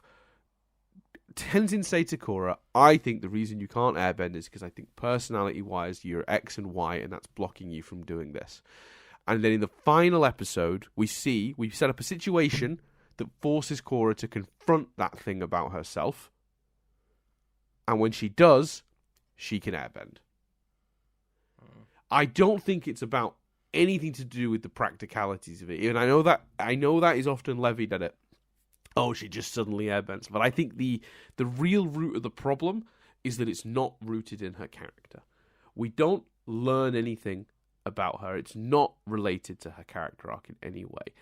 Tenzin say to Korra, I think the reason you can't airbend is because I think personality-wise you're X and Y and that's blocking you from doing this. And then in the final episode, we set up a situation that forces Korra to confront that thing about herself. And when she does, she can airbend. I don't think it's about anything to do with the practicalities of it. And I know that is often levied at it. Oh, she just suddenly airbends. But I think the real root of the problem is that it's not rooted in her character. We don't learn anything about her. It's not related to her character arc in any way.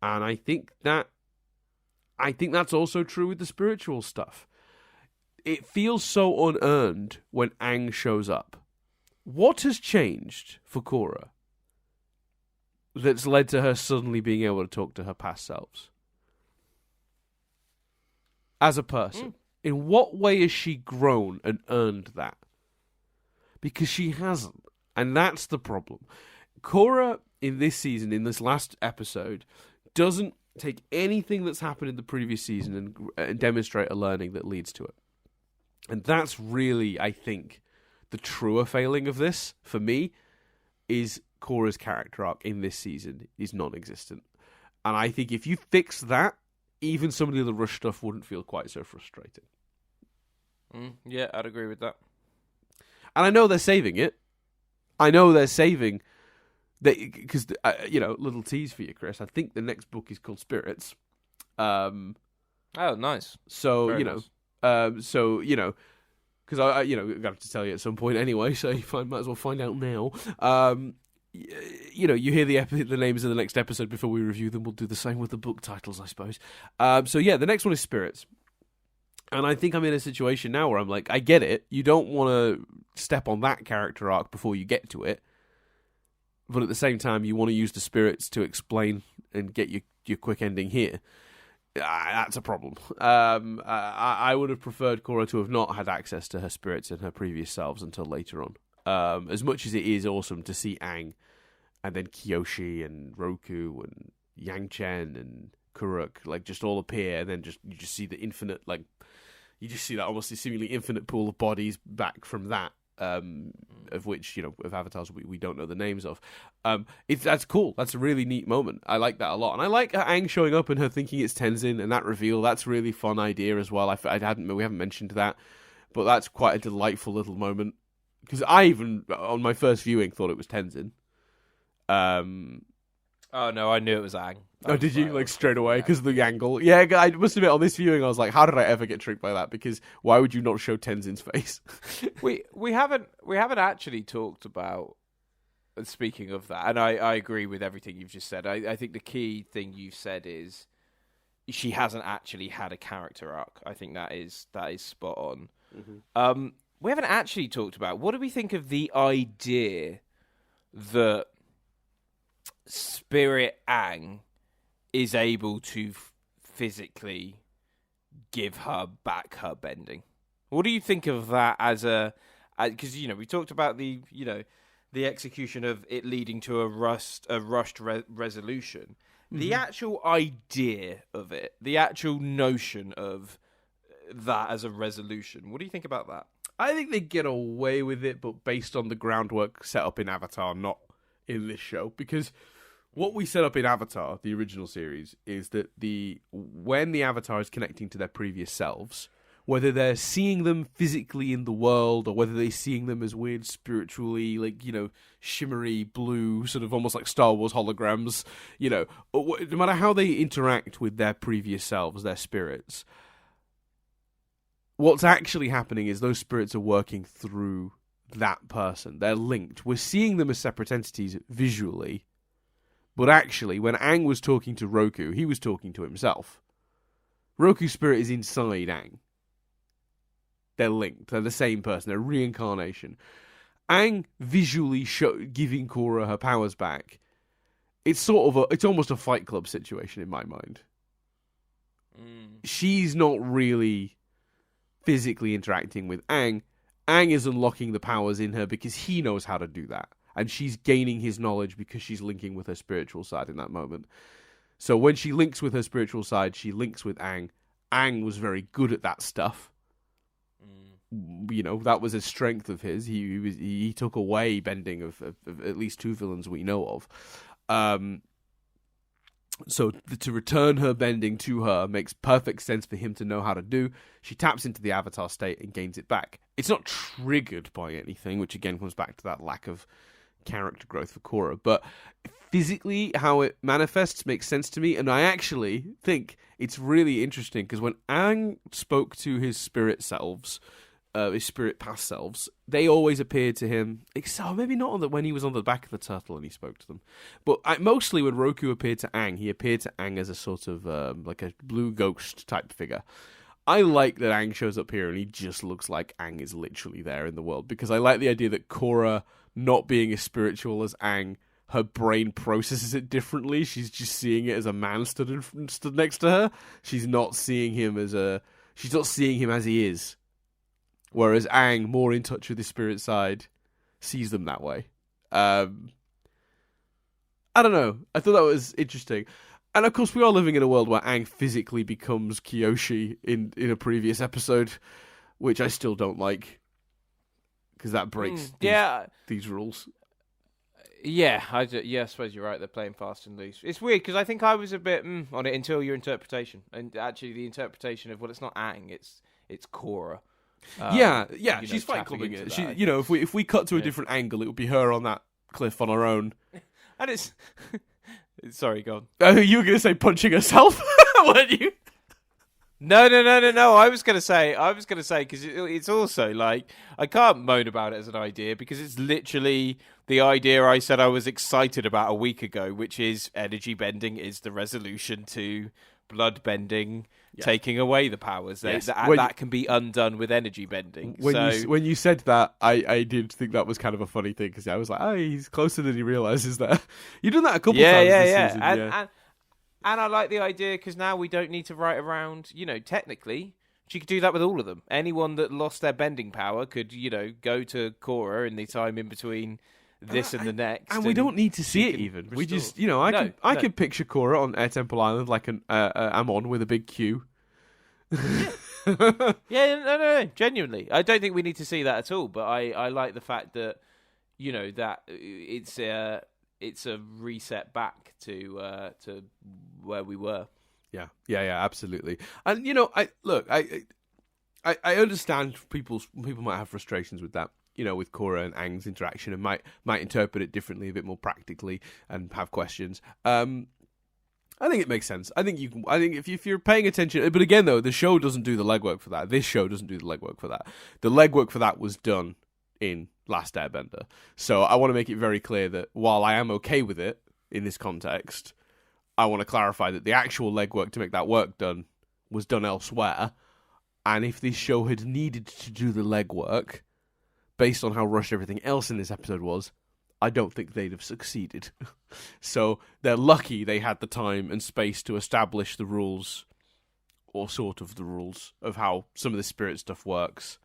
And I think that's also true with the spiritual stuff. It feels so unearned when Aang shows up. What has changed for Korra that's led to her suddenly being able to talk to her past selves? As a person, in what way has she grown and earned that? Because she hasn't, and that's the problem. Korra, in this season, in this last episode, doesn't take anything that's happened in the previous season and demonstrate a learning that leads to it. And that's really, I think, the truer failing of this, for me, is Korra's character arc in this season is non-existent. And I think if you fix that, even some of the other rush stuff wouldn't feel quite so frustrating. Yeah, I'd agree with that. And I know they're saving it. I know they're saving that because little tease for you, Chris. I think the next book is called Spirits. Oh, nice. So Very nice. Because I got to have to tell you at some point anyway. So you might as well find out now. You hear the names of the next episode before we review them. We'll do the same with the book titles, I suppose. The next one is Spirits. And I think I'm in a situation now where I'm like, I get it. You don't want to step on that character arc before you get to it. But at the same time, you want to use the spirits to explain and get your quick ending here. That's a problem. I would have preferred Korra to have not had access to her spirits and her previous selves until later on. As much as it is awesome to see Aang and then Kyoshi and Roku and Yang Chen and Kuruk just all appear, and then you just see the infinite, you just see that almost seemingly infinite pool of bodies back from that, of which, of avatars we don't know the names of. That's cool. That's a really neat moment. I like that a lot. And I like Aang showing up and her thinking it's Tenzin and that reveal. That's a really fun idea as well. We haven't mentioned that, but that's quite a delightful little moment. Because I even, on my first viewing, thought it was Tenzin. Oh, no, I knew it was Aang. Oh, did you? Straight away, because of the angle? Yeah, I must admit, on this viewing, I was like, how did I ever get tricked by that? Because why would you not show Tenzin's face? we haven't actually talked about, speaking of that, and I agree with everything you've just said. I think the key thing you've said is she hasn't actually had a character arc. I think that is spot on. Mm-hmm. We haven't actually talked about, what do we think of the idea that Spirit Aang is able to physically give her back her bending? What do you think of that as because we talked about the the execution of it leading to a rushed resolution. The actual idea of it, the actual notion of that as a resolution. What do you think about that? I think they get away with it, but based on the groundwork set up in Avatar, not in this show. Because what we set up in Avatar, the original series, is that when the Avatar is connecting to their previous selves, whether they're seeing them physically in the world, or whether they're seeing them as weird spiritually, like, shimmery blue, sort of almost like Star Wars holograms, no matter how they interact with their previous selves, their spirits, what's actually happening is those spirits are working through that person. They're linked. We're seeing them as separate entities visually, but actually, when Aang was talking to Roku, he was talking to himself. Roku's spirit is inside Aang. They're linked. They're the same person. They're reincarnation. Aang visually giving Korra her powers back. It's almost a Fight Club situation in my mind. She's not really physically interacting with Aang. Aang is unlocking the powers in her because he knows how to do that. And she's gaining his knowledge because she's linking with her spiritual side in that moment. So when she links with her spiritual side, she links with Aang. Aang was very good at that stuff. That was a strength of his. He took away bending of at least two villains we know of. So to return her bending to her makes perfect sense for him to know how to do. She taps into the Avatar state and gains it back. It's not triggered by anything, which again comes back to that lack of character growth for Korra. But physically, how it manifests makes sense to me. And I actually think it's really interesting because when Aang spoke to his spirit selves, his spirit past selves, they always appeared to him, except maybe not when he was on the back of the turtle and he spoke to them, but mostly when Roku appeared to Aang, he appeared to Aang as a sort of like a blue ghost type figure. I like that Aang shows up here and he just looks like Aang is literally there in the world, because I like the idea that Korra, not being as spiritual as Aang, her brain processes it differently. She's just seeing it as a man stood next to her. She's not seeing him as he is. Whereas Aang, more in touch with his spirit side, sees them that way. I don't know. I thought that was interesting. And of course, we are living in a world where Aang physically becomes Kyoshi in a previous episode, which I still don't like, because that breaks these rules. Yeah, I suppose you're right. They're playing fast and loose. It's weird, because I think I was a bit on it until your interpretation. And actually, the interpretation of, well, it's not Aang, it's Korra. She's Fight Clubbing it. She, if we cut to a different angle, it would be her on that cliff on her own. And it's sorry, go on. You were going to say punching herself, weren't you? No. I was going to say because it's also like, I can't moan about it as an idea because it's literally the idea I said I was excited about a week ago, which is energy bending is the resolution to blood bending. Yeah. Taking away the powers, yes. that can be undone with energy bending. When you said that, I did think that was kind of a funny thing, because I was like, oh, he's closer than he realizes that. You've done that a couple times this season. And I like the idea, because now we don't need to write around, technically, she could do that with all of them. Anyone that lost their bending power could, go to Korra in the time in between this and the next, and we don't need to see it even. Restore. We just, I can picture Korra on Air Temple Island like an Amon with a big Q. No, genuinely, I don't think we need to see that at all. But I like the fact that that it's a reset back to where we were. Yeah, absolutely. And I understand people might have frustrations with that. With Korra and Aang's interaction, and might interpret it differently, a bit more practically, and have questions. I think it makes sense. I think if you're paying attention, but again though, the show doesn't do the legwork for that. This show doesn't do the legwork for that. The legwork for that was done in Last Airbender. So I want to make it very clear that while I am okay with it in this context, I want to clarify that the actual legwork to make that work done was done elsewhere. And if this show had needed to do the legwork, based on how rushed everything else in this episode was, I don't think they'd have succeeded. So they're lucky they had the time and space to establish the rules, or sort of the rules, of how some of the spirit stuff works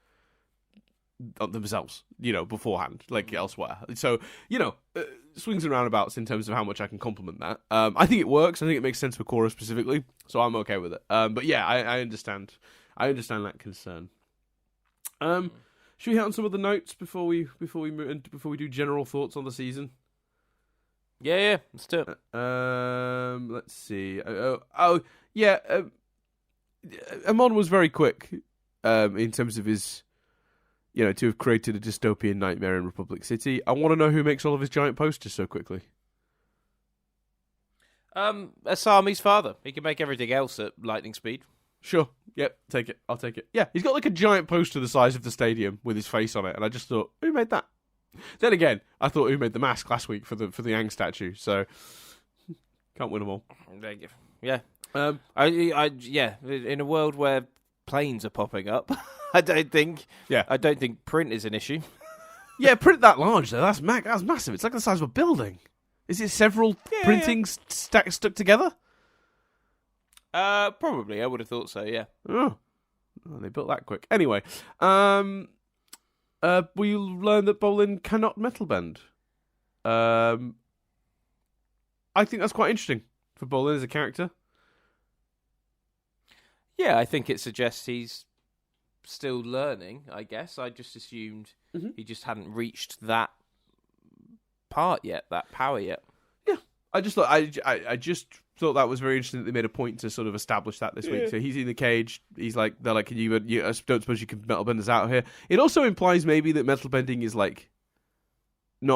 themselves, beforehand, like elsewhere. So, swings and roundabouts in terms of how much I can compliment that. I think it works. I think it makes sense for Korra specifically, so I'm okay with it. But yeah, I understand. I understand that concern. Should we hit on some of the notes before we do general thoughts on the season? Yeah, let's do it. Let's see. Amon was very quick, in terms of his, to have created a dystopian nightmare in Republic City. I want to know who makes all of his giant posters so quickly. Asami's father. He can make everything else at lightning speed. Sure. Yep. Take it. I'll take it. Yeah, he's got like a giant poster the size of the stadium with his face on it, and I just thought, who made that? Then again, I thought who made the mask last week for the Aang statue. So can't win them all. There you go. Yeah. In a world where planes are popping up, I don't think print is an issue. Yeah, print that large though. That's massive. It's like the size of a building. Is it several printings stuck together? Probably. I would have thought so. Yeah. Oh, they built that quick. Anyway, we learned that Bolin cannot metal bend. I think that's quite interesting for Bolin as a character. Yeah, I think it suggests he's still learning, I guess. I just assumed he just hadn't reached that part yet, that power yet. Yeah. I just thought I just thought that was very interesting that they made a point to sort of establish that this week. So he's in the cage. They're like, can you I don't suppose you can metal bend us out of here. It also implies maybe that metal bending is like it's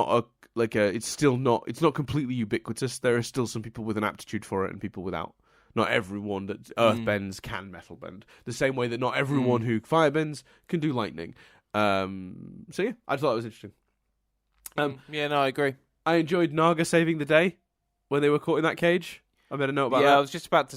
not completely ubiquitous. There are still some people with an aptitude for it and people without. Not everyone that earth bends can metal bend. The same way that not everyone who fire bends can do lightning. So yeah, I thought it was interesting. I agree. I enjoyed Naga saving the day when they were caught in that cage. I made a note about that. Yeah, I was just about to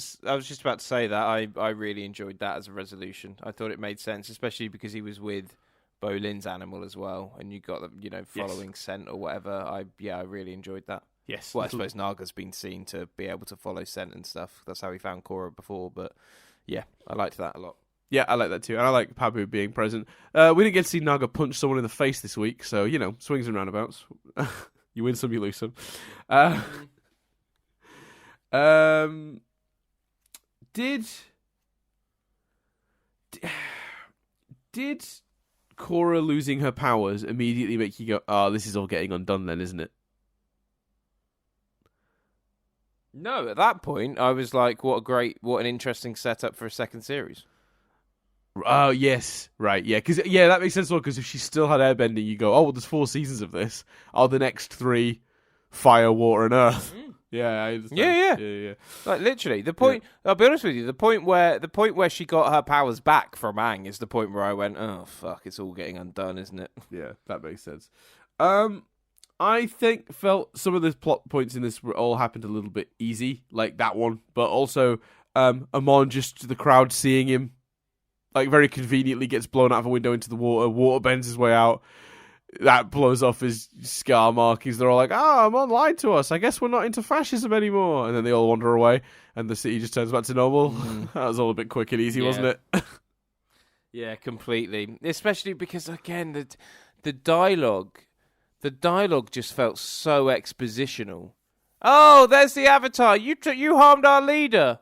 say that. I really enjoyed that as a resolution. I thought it made sense, especially because he was with Bolin's animal as well, and you got the following scent or whatever. I really enjoyed that. Yes. Well, I suppose Naga's been seen to be able to follow scent and stuff. That's how he found Korra before. But yeah, I liked that a lot. Yeah, I like that too. And I like Pabu being present. We didn't get to see Naga punch someone in the face this week. So, swings and roundabouts. You win some, you lose some. Did Korra losing her powers immediately make you go, oh, this is all getting undone then, isn't it? No, at that point, I was like, what an interesting setup for a second series. Oh, yes. Right, yeah. Because that makes sense, because if she still had airbending, you go, oh, well, there's 4 seasons of this. Are the next 3 fire, water, and earth? Yeah, I understand. Yeah. Like, literally, the point, I'll be honest with you, the point where she got her powers back from Aang is the point where I went, oh, fuck, it's all getting undone, isn't it? Yeah, that makes sense. I felt some of the plot points in this all happened a little bit easy, like that one, but also Amon, just the crowd seeing him, like very conveniently gets blown out of a window into the water bends his way out. That blows off his scar markings. They're all like, Amon lied to us. I guess we're not into fascism anymore. And then they all wander away, and the city just turns back to normal. That was all a bit quick and easy, wasn't it? Yeah, completely. Especially because, again, the dialogue... The dialogue just felt so expositional. Oh, there's the Avatar. You harmed our leader.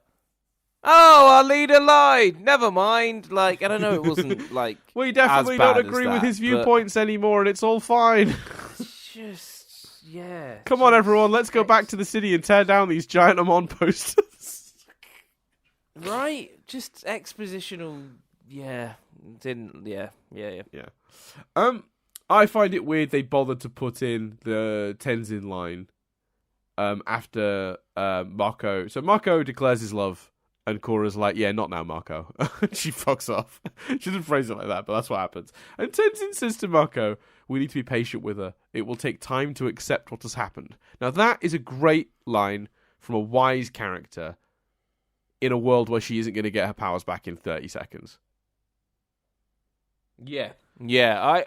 Oh, our leader lied. Never mind. Like, I don't know. It wasn't like we definitely don't agree with his viewpoints anymore, and it's all fine. Just Come on, everyone. Let's go back to the city and tear down these giant Amon posters. Right? Just expositional. Yeah. I find it weird they bothered to put in the Tenzin line after Mako. So Mako declares his love, and Korra's like, yeah, not now, Mako. She fucks off. She doesn't phrase it like that, but that's what happens. And Tenzin says to Mako, we need to be patient with her. It will take time to accept what has happened. Now that is a great line from a wise character in a world where she isn't going to get her powers back in 30 seconds. Yeah,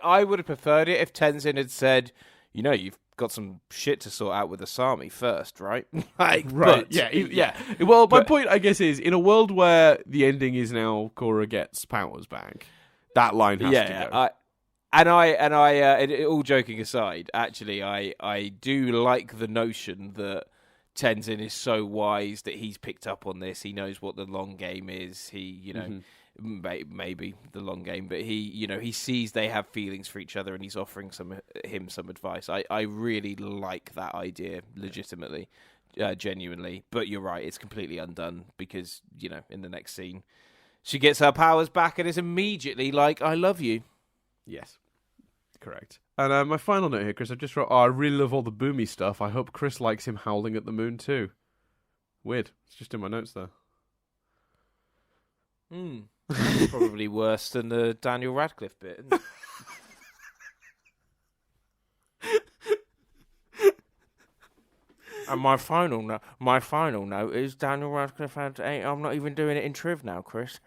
I would have preferred it if Tenzin had said, you've got some shit to sort out with Asami first, right? Right. Well, my point, I guess, is in a world where the ending is now Korra gets powers back, that line has to go. all joking aside, actually, I do like the notion that Tenzin is so wise that he's picked up on this. He knows what the long game is. He, maybe the long game, but he sees they have feelings for each other, and he's offering him some advice. I really like that idea, legitimately, genuinely. But you're right, it's completely undone because in the next scene, she gets her powers back and is immediately like, "I love you." Yes, correct. And my final note here, Chris, I just wrote, I really love all the boomy stuff. I hope Chris likes him howling at the moon too. Weird. It's just in my notes there. Probably worse than the Daniel Radcliffe bit, isn't it? And my final note is Daniel Radcliffe I'm not even doing it in Triv now, Chris.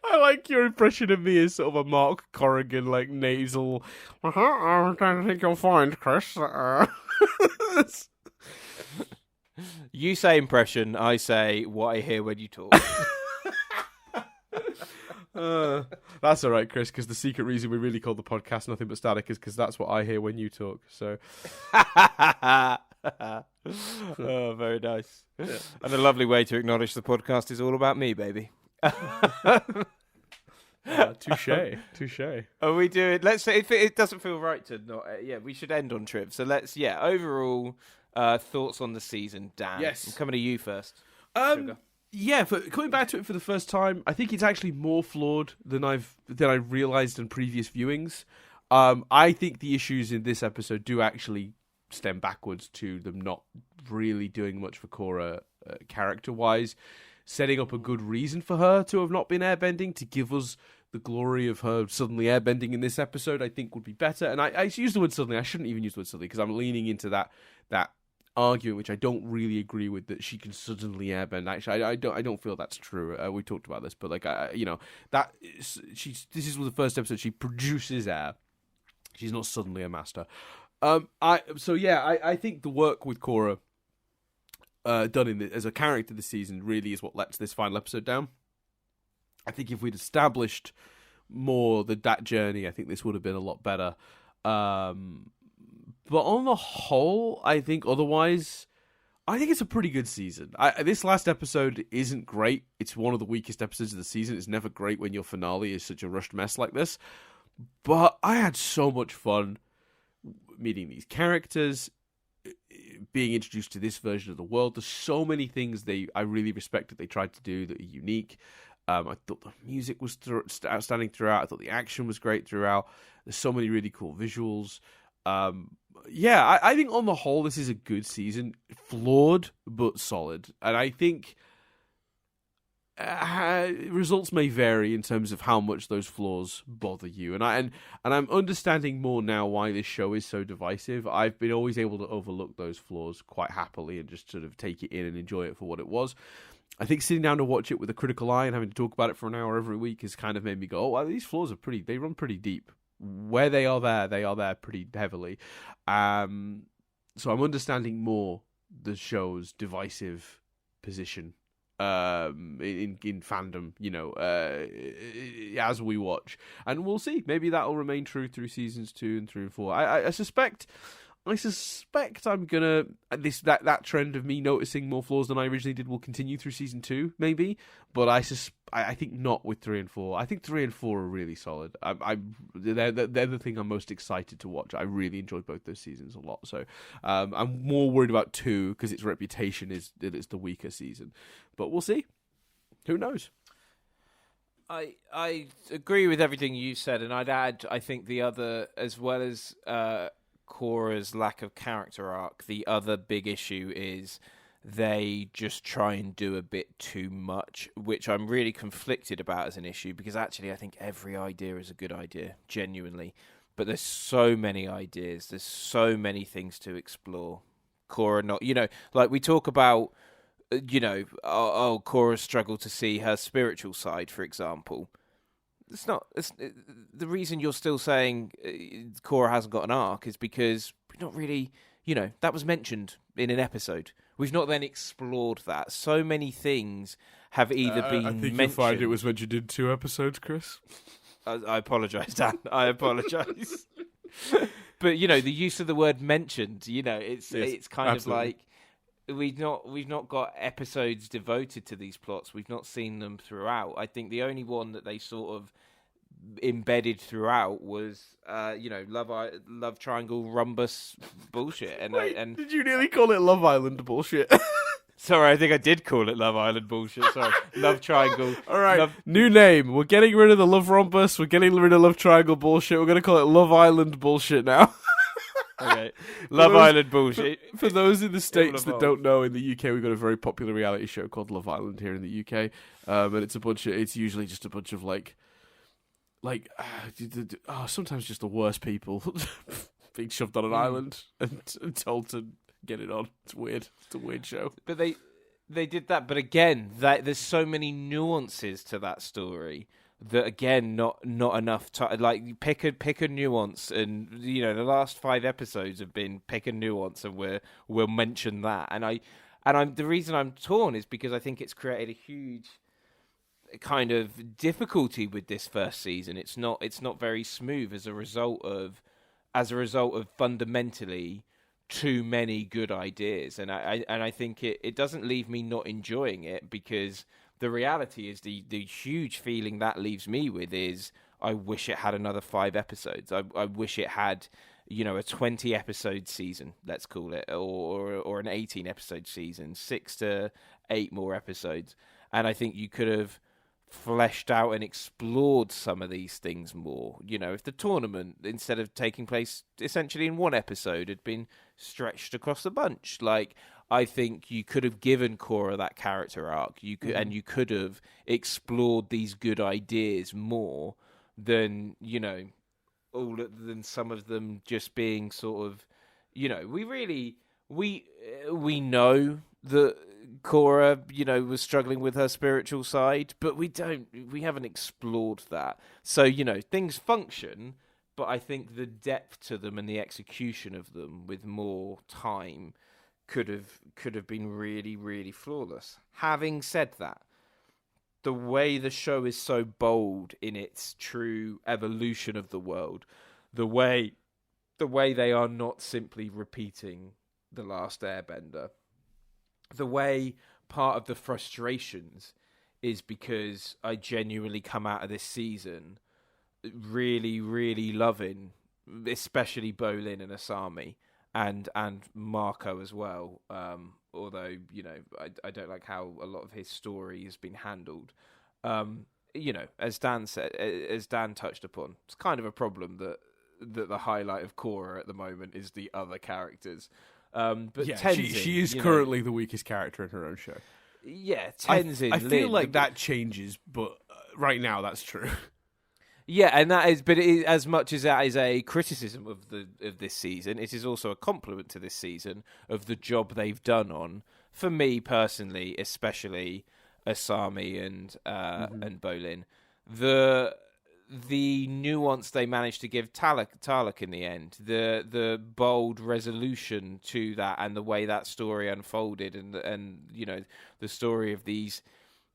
I like your impression of me as sort of a Mark Corrigan, like nasal. I don't think you'll find, Chris. You say impression, I say what I hear when you talk. That's all right, Chris, because the secret reason we really call the podcast Nothing But Static is because that's what I hear when you talk. So, oh, very nice. Yeah. And a lovely way to acknowledge the podcast is all about me, baby. Touche. Are we doing? Let's say if it doesn't feel right to not. We should end on Triv. So let's. Overall thoughts on the season, Dan. Yes, I'm coming to you first. Yeah, for coming back to it for the first time, I think it's actually more flawed than I realized in previous viewings. I think the issues in this episode do actually stem backwards to them not really doing much for Korra character-wise, setting up a good reason for her to have not been airbending to give us the glory of her suddenly airbending in this episode, I think would be better. And I use the word suddenly. I shouldn't even use the word suddenly because I'm leaning into that argument, which I don't really agree with, that she can suddenly airbend. Actually, I don't feel that's true. We talked about this, but this is the first episode she produces air. She's not suddenly a master. I think the work with Korra done as a character this season really is what lets this final episode down. I think if we'd established more that journey, I think this would have been a lot better. But on the whole, I think otherwise, I think it's a pretty good season. This last episode isn't great. It's one of the weakest episodes of the season. It's never great when your finale is such a rushed mess like this. But I had so much fun meeting these characters, being introduced to this version of the world. There's so many things I really respect that they tried to do that are unique. I thought the music was outstanding throughout. I thought the action was great throughout. There's so many really cool visuals. I think on the whole, this is a good season. Flawed, but solid. And I think results may vary in terms of how much those flaws bother you. And I'm understanding more now why this show is so divisive. I've been always able to overlook those flaws quite happily and just sort of take it in and enjoy it for what it was. I think sitting down to watch it with a critical eye and having to talk about it for an hour every week has kind of made me go, oh, well, these flaws they run pretty deep. Where they are there pretty heavily. So I'm understanding more the show's divisive position in fandom, as we watch. And we'll see. Maybe that'll remain true through seasons 2 and 3 and 4. I suspect I'm gonna that trend of me noticing more flaws than I originally did will continue through season 2, maybe. But I think not with 3 and 4. I think 3 and 4 are really solid. They're the thing I'm most excited to watch. I really enjoyed both those seasons a lot. So I'm more worried about 2 because its reputation is that it's the weaker season. But we'll see. Who knows? I agree with everything you said, and I'd add, I think the other, as well as Korra's lack of character arc, the other big issue is they just try and do a bit too much, which I'm really conflicted about as an issue, because actually I think every idea is a good idea, genuinely. But there's so many ideas, there's so many things to explore. Korra not, like we talk about, Korra struggled to see her spiritual side, for example. The reason you're still saying Korra hasn't got an arc is because we're not really, that was mentioned in an episode. We've not then explored that. So many things have either been I think mentioned. you'll find it was mentioned in 2 episodes, Chris. I apologise, Dan. I apologise. But the use of the word mentioned, it's kind absolutely. of like we've not got episodes devoted to these plots. We've not seen them throughout. I think the only one that they sort of embedded throughout was love triangle rhombus bullshit. And Wait, and did you nearly call it Love Island bullshit? sorry, I think I did call it Love Island bullshit. Sorry, love triangle. All right, new name. We're getting rid of the Love Rhombus. We're getting rid of Love Triangle bullshit. We're going to call it Love Island bullshit now. Okay, Love Island bullshit. For those in the States that don't know, in the UK we've got a very popular reality show called Love Island here in the UK, and it's usually just a bunch of sometimes just the worst people being shoved on an island and told to get it on. It's weird. It's a weird show. But they did that. But again, there's so many nuances to that story that again, not enough time. Like pick a nuance, and the last 5 episodes have been pick a nuance, and we'll mention that. And the reason I'm torn is because I think it's created a huge kind of difficulty with this first season. It's not very smooth as a result of fundamentally too many good ideas, and I think it doesn't leave me not enjoying it, because the reality is the huge feeling that leaves me with is I wish it had another 5 episodes. I wish it had a 20 episode season, let's call it, or an 18 episode season, 6 to 8 more episodes, and I think you could have fleshed out and explored some of these things more. If the tournament, instead of taking place essentially in 1 episode, had been stretched across a bunch, I think you could have given Korra that character arc. You could have explored these good ideas more than than some of them just being sort of, we know that Korra, was struggling with her spiritual side, but we haven't explored that. So, things function, but I think the depth to them and the execution of them with more time could have been really, really flawless. Having said that, the way the show is so bold in its true evolution of the world, the way they are not simply repeating The Last Airbender, the way part of the frustrations is because I genuinely come out of this season really, really loving, especially Bolin and Asami, and Marco as well. Although I don't like how a lot of his story has been handled. As Dan touched upon, it's kind of a problem that the highlight of Korra at the moment is the other characters. But yeah, Tenzin, she is currently the weakest character in her own show. Yeah, Tenzin. I feel like that changes, but right now that's true. Yeah, and that is, but as much as that is a criticism of this season, it is also a compliment to this season of the job they've done on, for me personally, especially Asami and Bolin, the nuance they managed to give Talak in the end, the bold resolution to that, and the way that story unfolded, and the story of these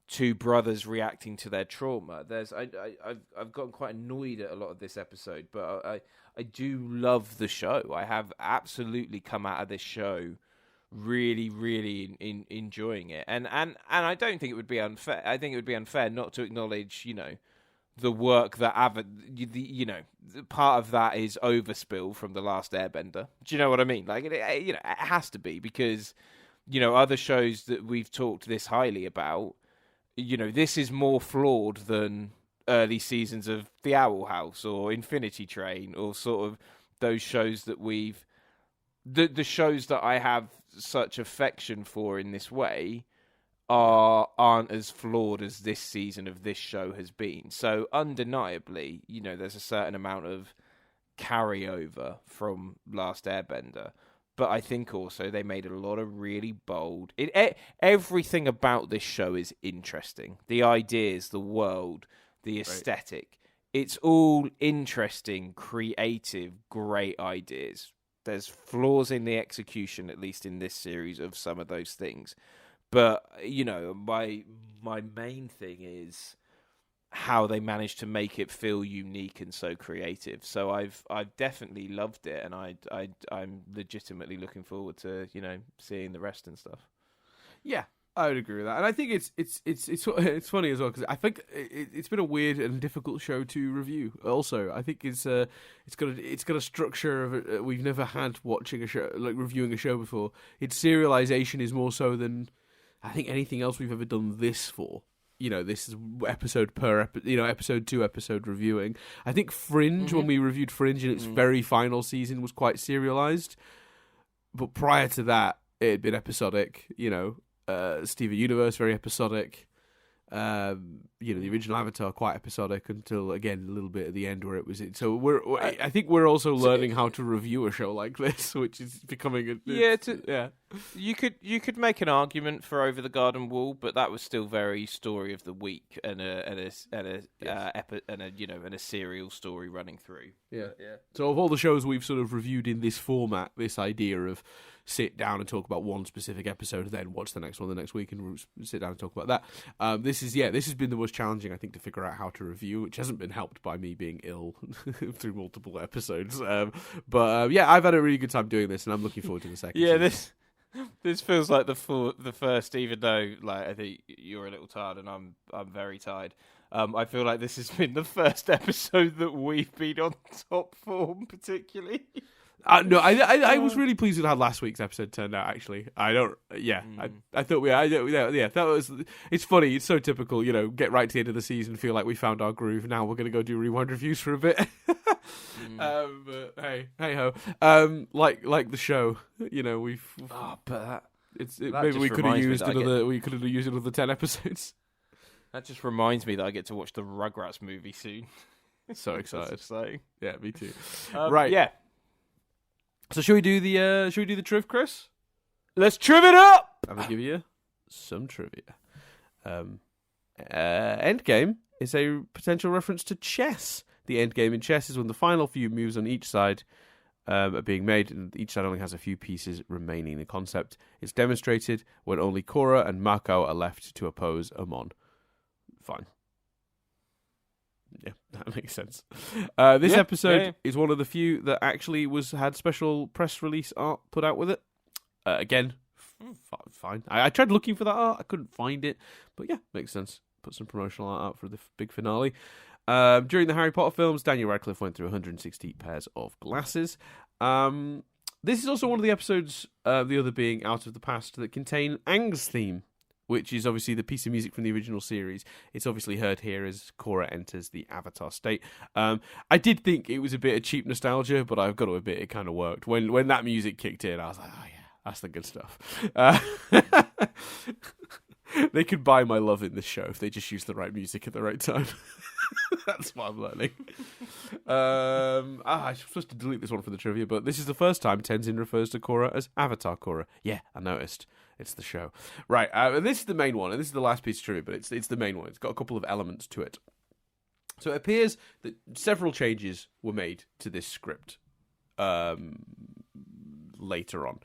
2 brothers reacting to their trauma. I've gotten quite annoyed at a lot of this episode, but I do love the show. I have absolutely come out of this show really, really enjoying it, and I don't think it would be unfair. I think it would be unfair not to acknowledge, the work that part of that is overspill from The Last Airbender. Do you know what I mean? Like, it has to be, because other shows that we've talked this highly about, this is more flawed than early seasons of The Owl House or Infinity Train, or sort of those shows that the shows that I have such affection for in this way aren't as flawed as this season of this show has been. So undeniably, there's a certain amount of carryover from Last Airbender. But I think also they made a lot of really bold... everything about this show is interesting. The ideas, the world, the aesthetic. Right. It's all interesting, creative, great ideas. There's flaws in the execution, at least in this series, of some of those things. But my main thing is how they managed to make it feel unique and so creative. So I've definitely loved it, and I'm legitimately looking forward to seeing the rest and stuff. Yeah, I would agree with that, and I think it's funny as well because I think it's been a weird and difficult show to review. Also, I think it's got a structure of we've never had watching a show, like reviewing a show before. Its serialization is more so than I think anything else we've ever done this for. This is episode per episode 2 episode reviewing. I think Fringe, when we reviewed Fringe in its very final season, was quite serialized. But prior to that, it had been episodic. Steven Universe, very episodic. The original Avatar, quite episodic until, again, a little bit at the end where it was. So I think we're also learning how to review a show like this, which is becoming You could make an argument for Over the Garden Wall, but that was still very story of the week and a serial story running through. Yeah. So of all the shows we've sort of reviewed in this format, this idea of sit down and talk about one specific episode, then watch the next one the next week and sit down and talk about that. This has been the most challenging, I think, to figure out how to review, which hasn't been helped by me being ill through multiple episodes. I've had a really good time doing this, and I'm looking forward to the second. Yeah, season. This feels like the first, even though I think you're a little tired and I'm very tired. I feel like this has been the first episode that we've been on top form, particularly. No, I was really pleased with how last week's episode turned out. Actually, I thought that was. It's funny. It's so typical. Get right to the end of the season, feel like we found our groove. Now we're gonna go do rewind reviews for a bit. But hey ho. Like the show. We've. Oh, but maybe we could have used another. We could have used another 10 episodes. That just reminds me that I get to watch the Rugrats movie soon. So excited! So yeah, me too. Right. Yeah. So should we do the triv, Chris? Let's triv it up! I'm going to give you some trivia. Endgame is a potential reference to chess. The endgame in chess is when the final few moves on each side are being made, and each side only has a few pieces remaining. The concept is demonstrated when only Korra and Mako are left to oppose Amon. Fine. Yeah, that makes sense. This episode is one of the few that actually had special press release art put out with it. Again, fine. I tried looking for that art. I couldn't find it. But yeah, makes sense. Put some promotional art out for the big finale. During the Harry Potter films, Daniel Radcliffe went through 160 pairs of glasses. This is also one of the episodes, the other being Out of the Past, that contain Aang's theme, which is obviously the piece of music from the original series. It's obviously heard here as Korra enters the Avatar state. I did think it was a bit of cheap nostalgia, but I've got to admit it kind of worked. When that music kicked in, I was like, oh yeah, that's the good stuff. They could buy my love in this show if they just use the right music at the right time. That's what I'm learning. I'm supposed to delete this one from the trivia, but this is the first time Tenzin refers to Korra as Avatar Korra. Yeah, I noticed. It's the show. Right, and this is the main one, and this is the last piece of trivia, but it's the main one. It's got a couple of elements to it. So it appears that several changes were made to this script later on.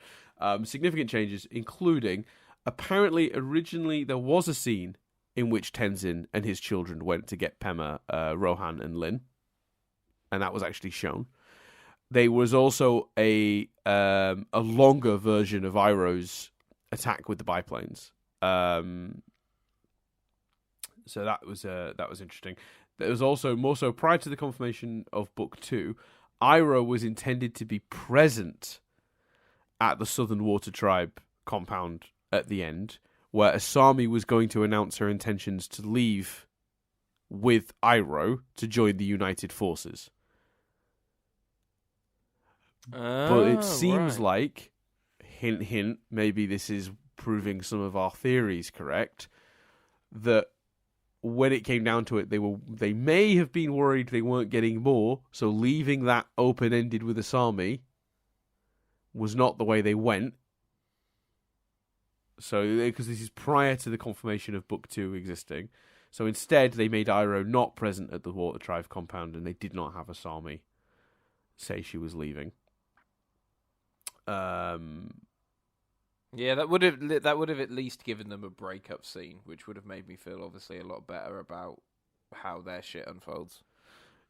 Significant changes, including, apparently, originally there was a scene in which Tenzin and his children went to get Pema, Rohan, and Lin, and that was actually shown. There was also a longer version of Iroh's attack with the biplanes. So that was interesting. There was also, more so prior to the confirmation of Book 2, Iroh was intended to be present at the Southern Water Tribe compound at the end, where Asami was going to announce her intentions to leave with Iroh to join the United Forces. But it seems like, hint, hint, maybe this is proving some of our theories correct, that when it came down to it, they may have been worried they weren't getting more, so leaving that open-ended with Asami was not the way they went. So, because this is prior to the confirmation of Book 2 existing. So instead, they made Iroh not present at the Water Tribe compound, and they did not have Asami say she was leaving. Yeah, that would have at least given them a breakup scene, which would have made me feel obviously a lot better about how their shit unfolds.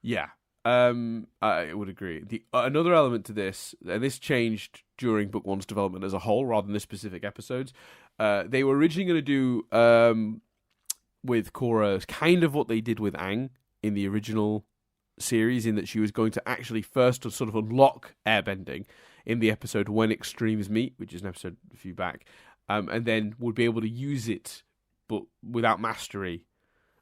Yeah, I would agree. The another element to this, and this changed during Book One's development as a whole, rather than the specific episodes. They were originally going to do with Korra kind of what they did with Aang in the original series, in that she was going to actually first sort of unlock airbending in the episode When Extremes Meet, which is an episode a few back, and then would be able to use it, but without mastery,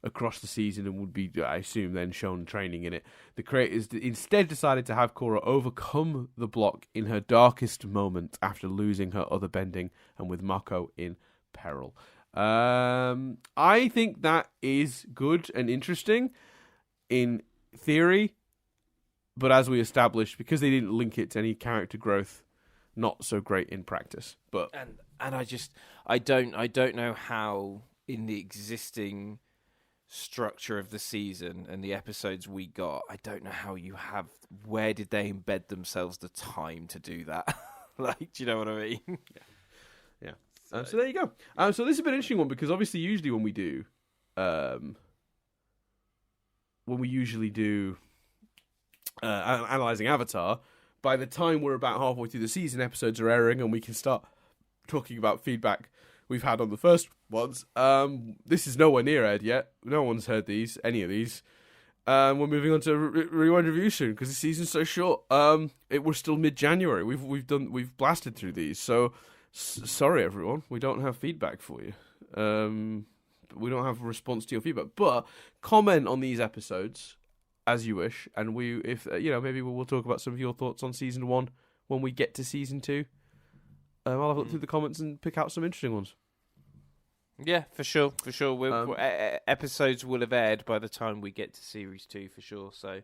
across the season, and would be, I assume, then shown training in it. The creators instead decided to have Korra overcome the block in her darkest moment after losing her other bending and with Mako in peril. I think that is good and interesting in theory, but as we established, because they didn't link it to any character growth, not so great in practice. But and I don't know how in the existing structure of the season and the episodes we got, I don't know how where did they embed themselves the time to do that? Like, do you know what I mean? Yeah. So there you go. So this has been an interesting one, because obviously usually when we do Analysing Avatar, by the time we're about halfway through the season, episodes are airing and we can start talking about feedback we've had on the first ones. This is nowhere near aired yet. No one's heard any of these. We're moving on to rewind review soon, because the season's so short. We're still mid-January. We've blasted through these, so sorry everyone, we don't have feedback for you. We don't have a response to your feedback, but comment on these episodes as you wish, and maybe we'll talk about some of your thoughts on season 1 when we get to season 2. I'll have a look through the comments and pick out some interesting ones. Yeah, for sure. Episodes will have aired by the time we get to series 2, for sure. So,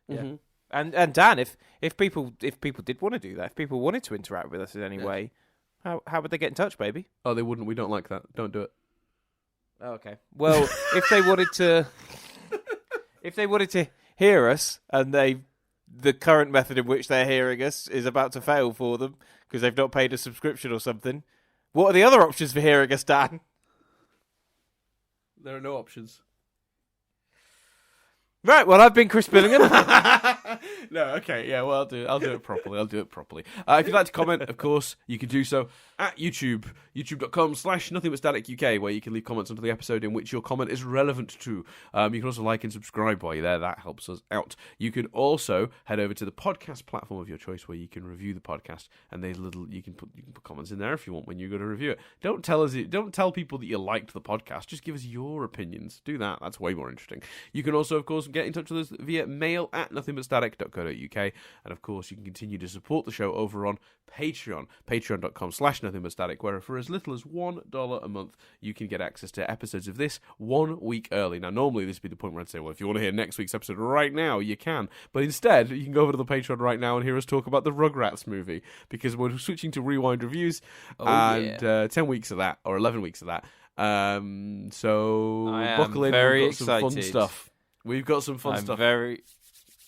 yeah. Mm-hmm. And Dan, if people did want to do that, if people wanted to interact with us in any way, how would they get in touch, baby? Oh, they wouldn't. We don't like that. Don't do it. Oh, okay. Well, if they wanted to hear us, and the current method in which they're hearing us is about to fail for them because they've not paid a subscription or something, what are the other options for hearing us, Dan? There are no options. Right, well, I've been Chris Billingham. No, okay, yeah, well, I'll do it properly. If you'd like to comment, of course, you can do so at YouTube, youtube.com/NothingButStaticUK, where you can leave comments under the episode in which your comment is relevant to. You can also like and subscribe while you're there. That helps us out. You can also head over to the podcast platform of your choice, where you can review the podcast, and you can put comments in there if you want when you go to review it. Don't tell people that you liked the podcast. Just give us your opinions. Do that. That's way more interesting. You can also, of course, get in touch with us via mail at nothingButStatic.co.uk, and of course you can continue to support the show over on Patreon, patreon.com/nothingButStatic, where for as little as $1 a month you can get access to episodes of this 1 week early. Now normally this would be the point where I'd say, well, if you want to hear next week's episode right now, you can, but instead you can go over to the Patreon right now and hear us talk about the Rugrats movie, because we're switching to rewind reviews, 10 weeks of that, or 11 weeks of that. So buckle in, we've got some fun stuff. We've got some fun stuff.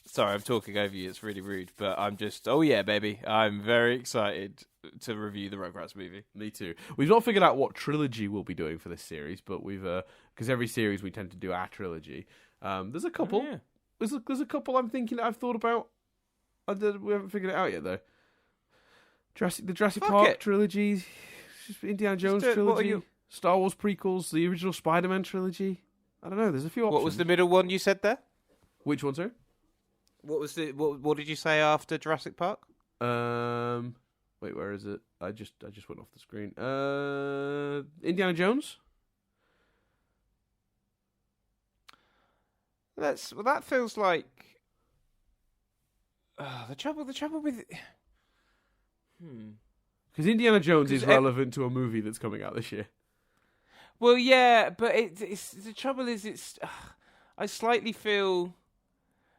Sorry, I'm talking over you. It's really rude, but I'm just... Oh, yeah, baby. I'm very excited to review the Rugrats movie. Me too. We've not figured out what trilogy we'll be doing for this series, but we've... Because every series we tend to do our trilogy. There's a couple. Oh, yeah. There's a couple I'm thinking that I've thought about. We haven't figured it out yet, though. The Jurassic Park trilogy, Indiana Jones trilogy, Star Wars prequels, the original Spider-Man trilogy. I don't know. There's a few options. What was the middle one you said there? Which one, sir? What did you say after Jurassic Park? Wait, where is it? I just went off the screen. Indiana Jones. That feels like the trouble with because Indiana Jones is relevant to a movie that's coming out this year. Well, yeah, but it's the trouble is I slightly feel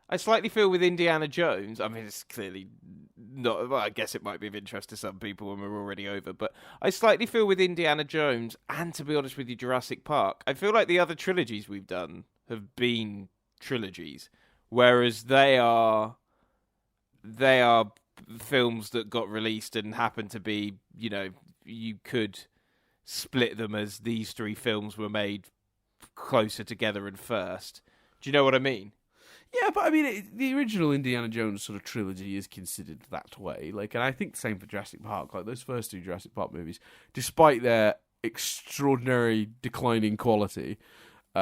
with Indiana Jones. I mean, it's clearly not. Well, I guess it might be of interest to some people when we're already over. But I slightly feel with Indiana Jones, and to be honest with you, Jurassic Park. I feel like the other trilogies we've done have been trilogies, whereas they are films that got released and happen to be, you could split them as these three films were made closer together and first. Do you know what I mean? Yeah, but I mean, the original Indiana Jones sort of trilogy is considered that way. Like, and I think the same for Jurassic Park. Like, those first two Jurassic Park movies, despite their extraordinary declining quality, is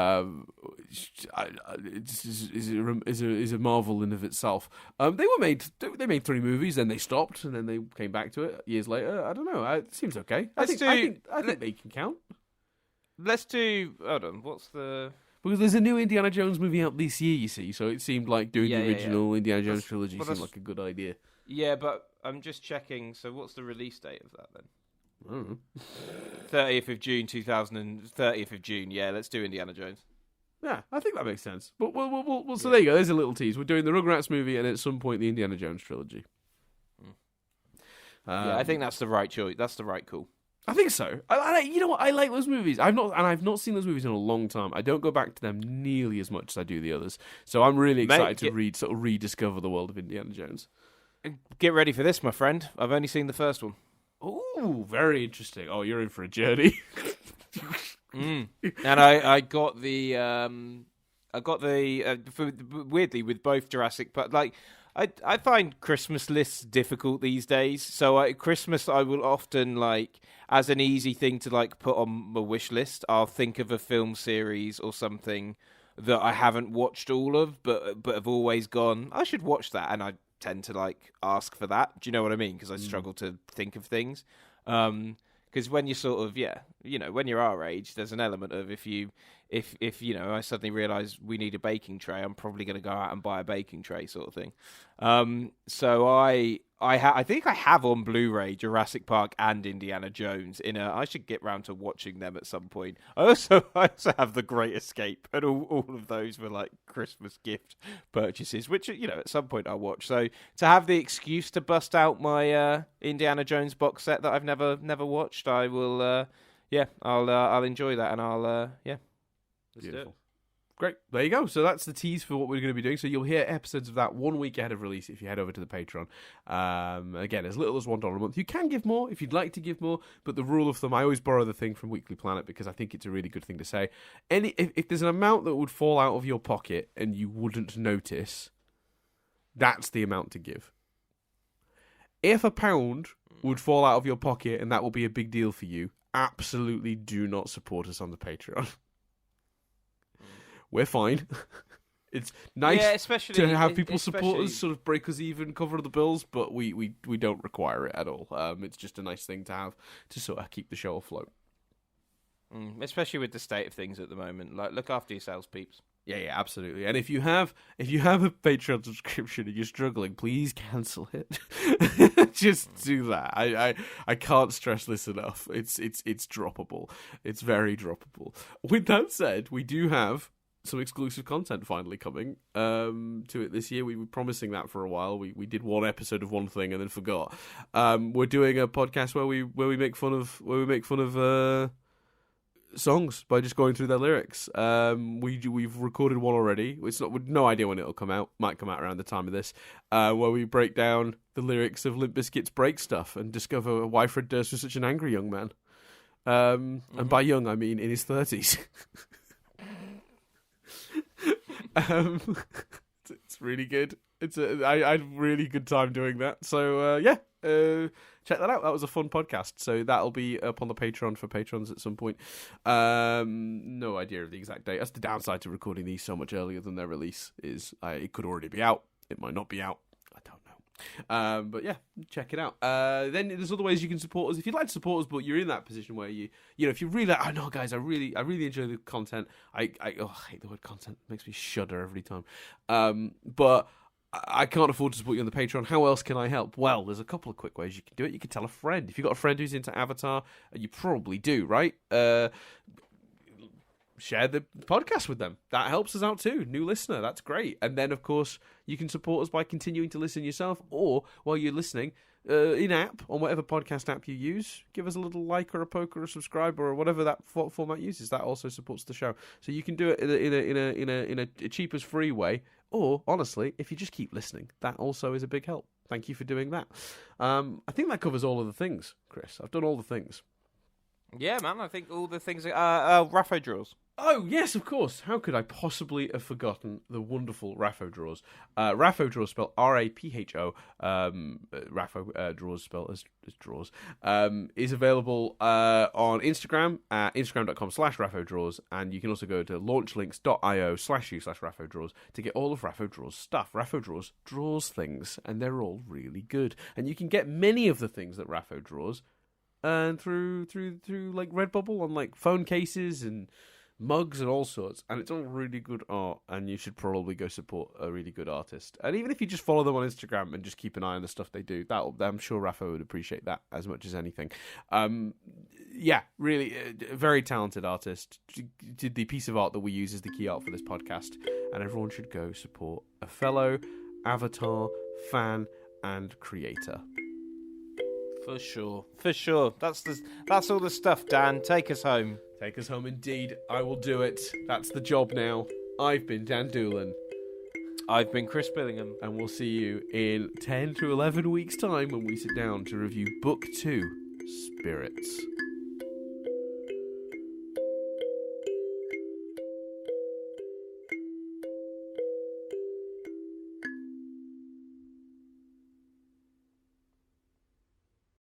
a marvel in of itself. They made three movies, then they stopped, and then they came back to it years later. I don't know. It seems okay. I think they can count. Let's do. Hold on. What's the? Because there's a new Indiana Jones movie out this year, you see, so it seemed like doing the original Indiana Jones trilogy seemed like a good idea. Yeah, but I'm just checking. So what's the release date of that then? I don't know. 30th of June 30th of June. Yeah, let's do Indiana Jones. Yeah, I think that makes sense. But so there you go. There's a little tease. We're doing the Rugrats movie and at some point the Indiana Jones trilogy. Yeah, I think that's the right choice. That's the right call. I think so. You know what? I like those movies. I've not seen those movies in a long time. I don't go back to them nearly as much as I do the others. So I'm really excited to rediscover the world of Indiana Jones. Get ready for this, my friend. I've only seen the first one. Oh, very interesting. Oh, you're in for a journey. And I got the weirdly with both Jurassic Park. Like I find Christmas lists difficult these days. So Christmas I will often like as an easy thing to like put on my wish list. I'll think of a film series or something that I haven't watched all of, but have always gone, I should watch that, and I tend to like ask for that. Do you know what I mean? Because I struggle to think of things. Because when you're sort of when you're our age, there's an element of if I suddenly realise we need a baking tray, I'm probably going to go out and buy a baking tray, sort of thing. So I think I have on Blu-ray Jurassic Park and Indiana Jones. I should get round to watching them at some point. I also have The Great Escape, and all of those were like Christmas gift purchases, which at some point I'll watch. So to have the excuse to bust out my Indiana Jones box set that I've never watched, I will. I'll enjoy that, and I'll let's do it. Great. There you go. So that's the tease for what we're going to be doing. So you'll hear episodes of that 1 week ahead of release if you head over to the Patreon. Again, as little as $1 a month. You can give more if you'd like to give more, but the rule of thumb, I always borrow the thing from Weekly Planet because I think it's a really good thing to say. If there's an amount that would fall out of your pocket and you wouldn't notice, that's the amount to give. If £1 would fall out of your pocket and that will be a big deal for you, absolutely do not support us on the Patreon. We're fine. It's nice to have people support us, sort of break us even, cover the bills, but we don't require it at all. It's just a nice thing to have to sort of keep the show afloat. Especially with the state of things at the moment. Like, look after yourselves, peeps. Yeah, absolutely. And if you have a Patreon subscription and you're struggling, please cancel it. Just do that. I can't stress this enough. It's droppable. It's very droppable. With that said, we do have some exclusive content finally coming to it this year. We were promising that for a while. We did one episode of one thing and then forgot. We're doing a podcast where we make fun of songs by just going through their lyrics. We've recorded one already. It's not, with no idea when it'll come out. Might come out around the time of this. Where we break down the lyrics of Limp Bizkit's "Break Stuff" and discover why Fred Durst was such an angry young man. And by young I mean in his 30s. It's really good. I had a really good time doing that. So check that out. That was a fun podcast. So that'll be up on the Patreon for patrons at some point. No idea of the exact date. That's the downside to recording these so much earlier than their release. It could already be out. It might not be out. I don't know. But yeah, check it out. Then there's other ways you can support us. If you'd like to support us, but you're in that position where if you really like, oh no, guys, I really enjoy the content. I hate the word content. It makes me shudder every time. But I can't afford to support you on the Patreon. How else can I help? Well, there's a couple of quick ways you can do it. You can tell a friend. If you've got a friend who's into Avatar, you probably do, right? Share the podcast with them. That helps us out too. New listener, that's great. And then, of course, you can support us by continuing to listen yourself, or while you're listening, in-app, on whatever podcast app you use, give us a little like or a poke or a subscribe or whatever that format uses. That also supports the show. So you can do it in a cheap as free way, or, honestly, if you just keep listening, that also is a big help. thank you for doing that. I think that covers all of the things, Chris. I've done all the things. Yeah, man, I think all the things... Raphodraws. Oh, yes, of course. How could I possibly have forgotten the wonderful Raphodraws? Raphodraws, spelled R-A-P-H-O, Raphodraws, spelled as draws, is available on Instagram at instagram.com/Raphodraws, and you can also go to launchlinks.io/u/Raphodraws to get all of Raphodraws stuff. Raphodraws draws things, and they're all really good. And you can get many of the things that Rapho draws through like Redbubble on like phone cases and mugs and all sorts, and it's all really good art, and you should probably go support a really good artist. And even if you just follow them on Instagram and just keep an eye on the stuff they do, I'm sure Rafa would appreciate that as much as anything. Yeah, really, very talented artist. Did the piece of art that we use as the key art for this podcast, and everyone should go support a fellow Avatar fan and creator. For sure. That's all the stuff, Dan. Take us home. Take us home indeed. I will do it. That's the job now. I've been Dan Doolan. I've been Chris Billingham. And we'll see you in 10 to 11 weeks' time when we sit down to review Book 2, Spirits.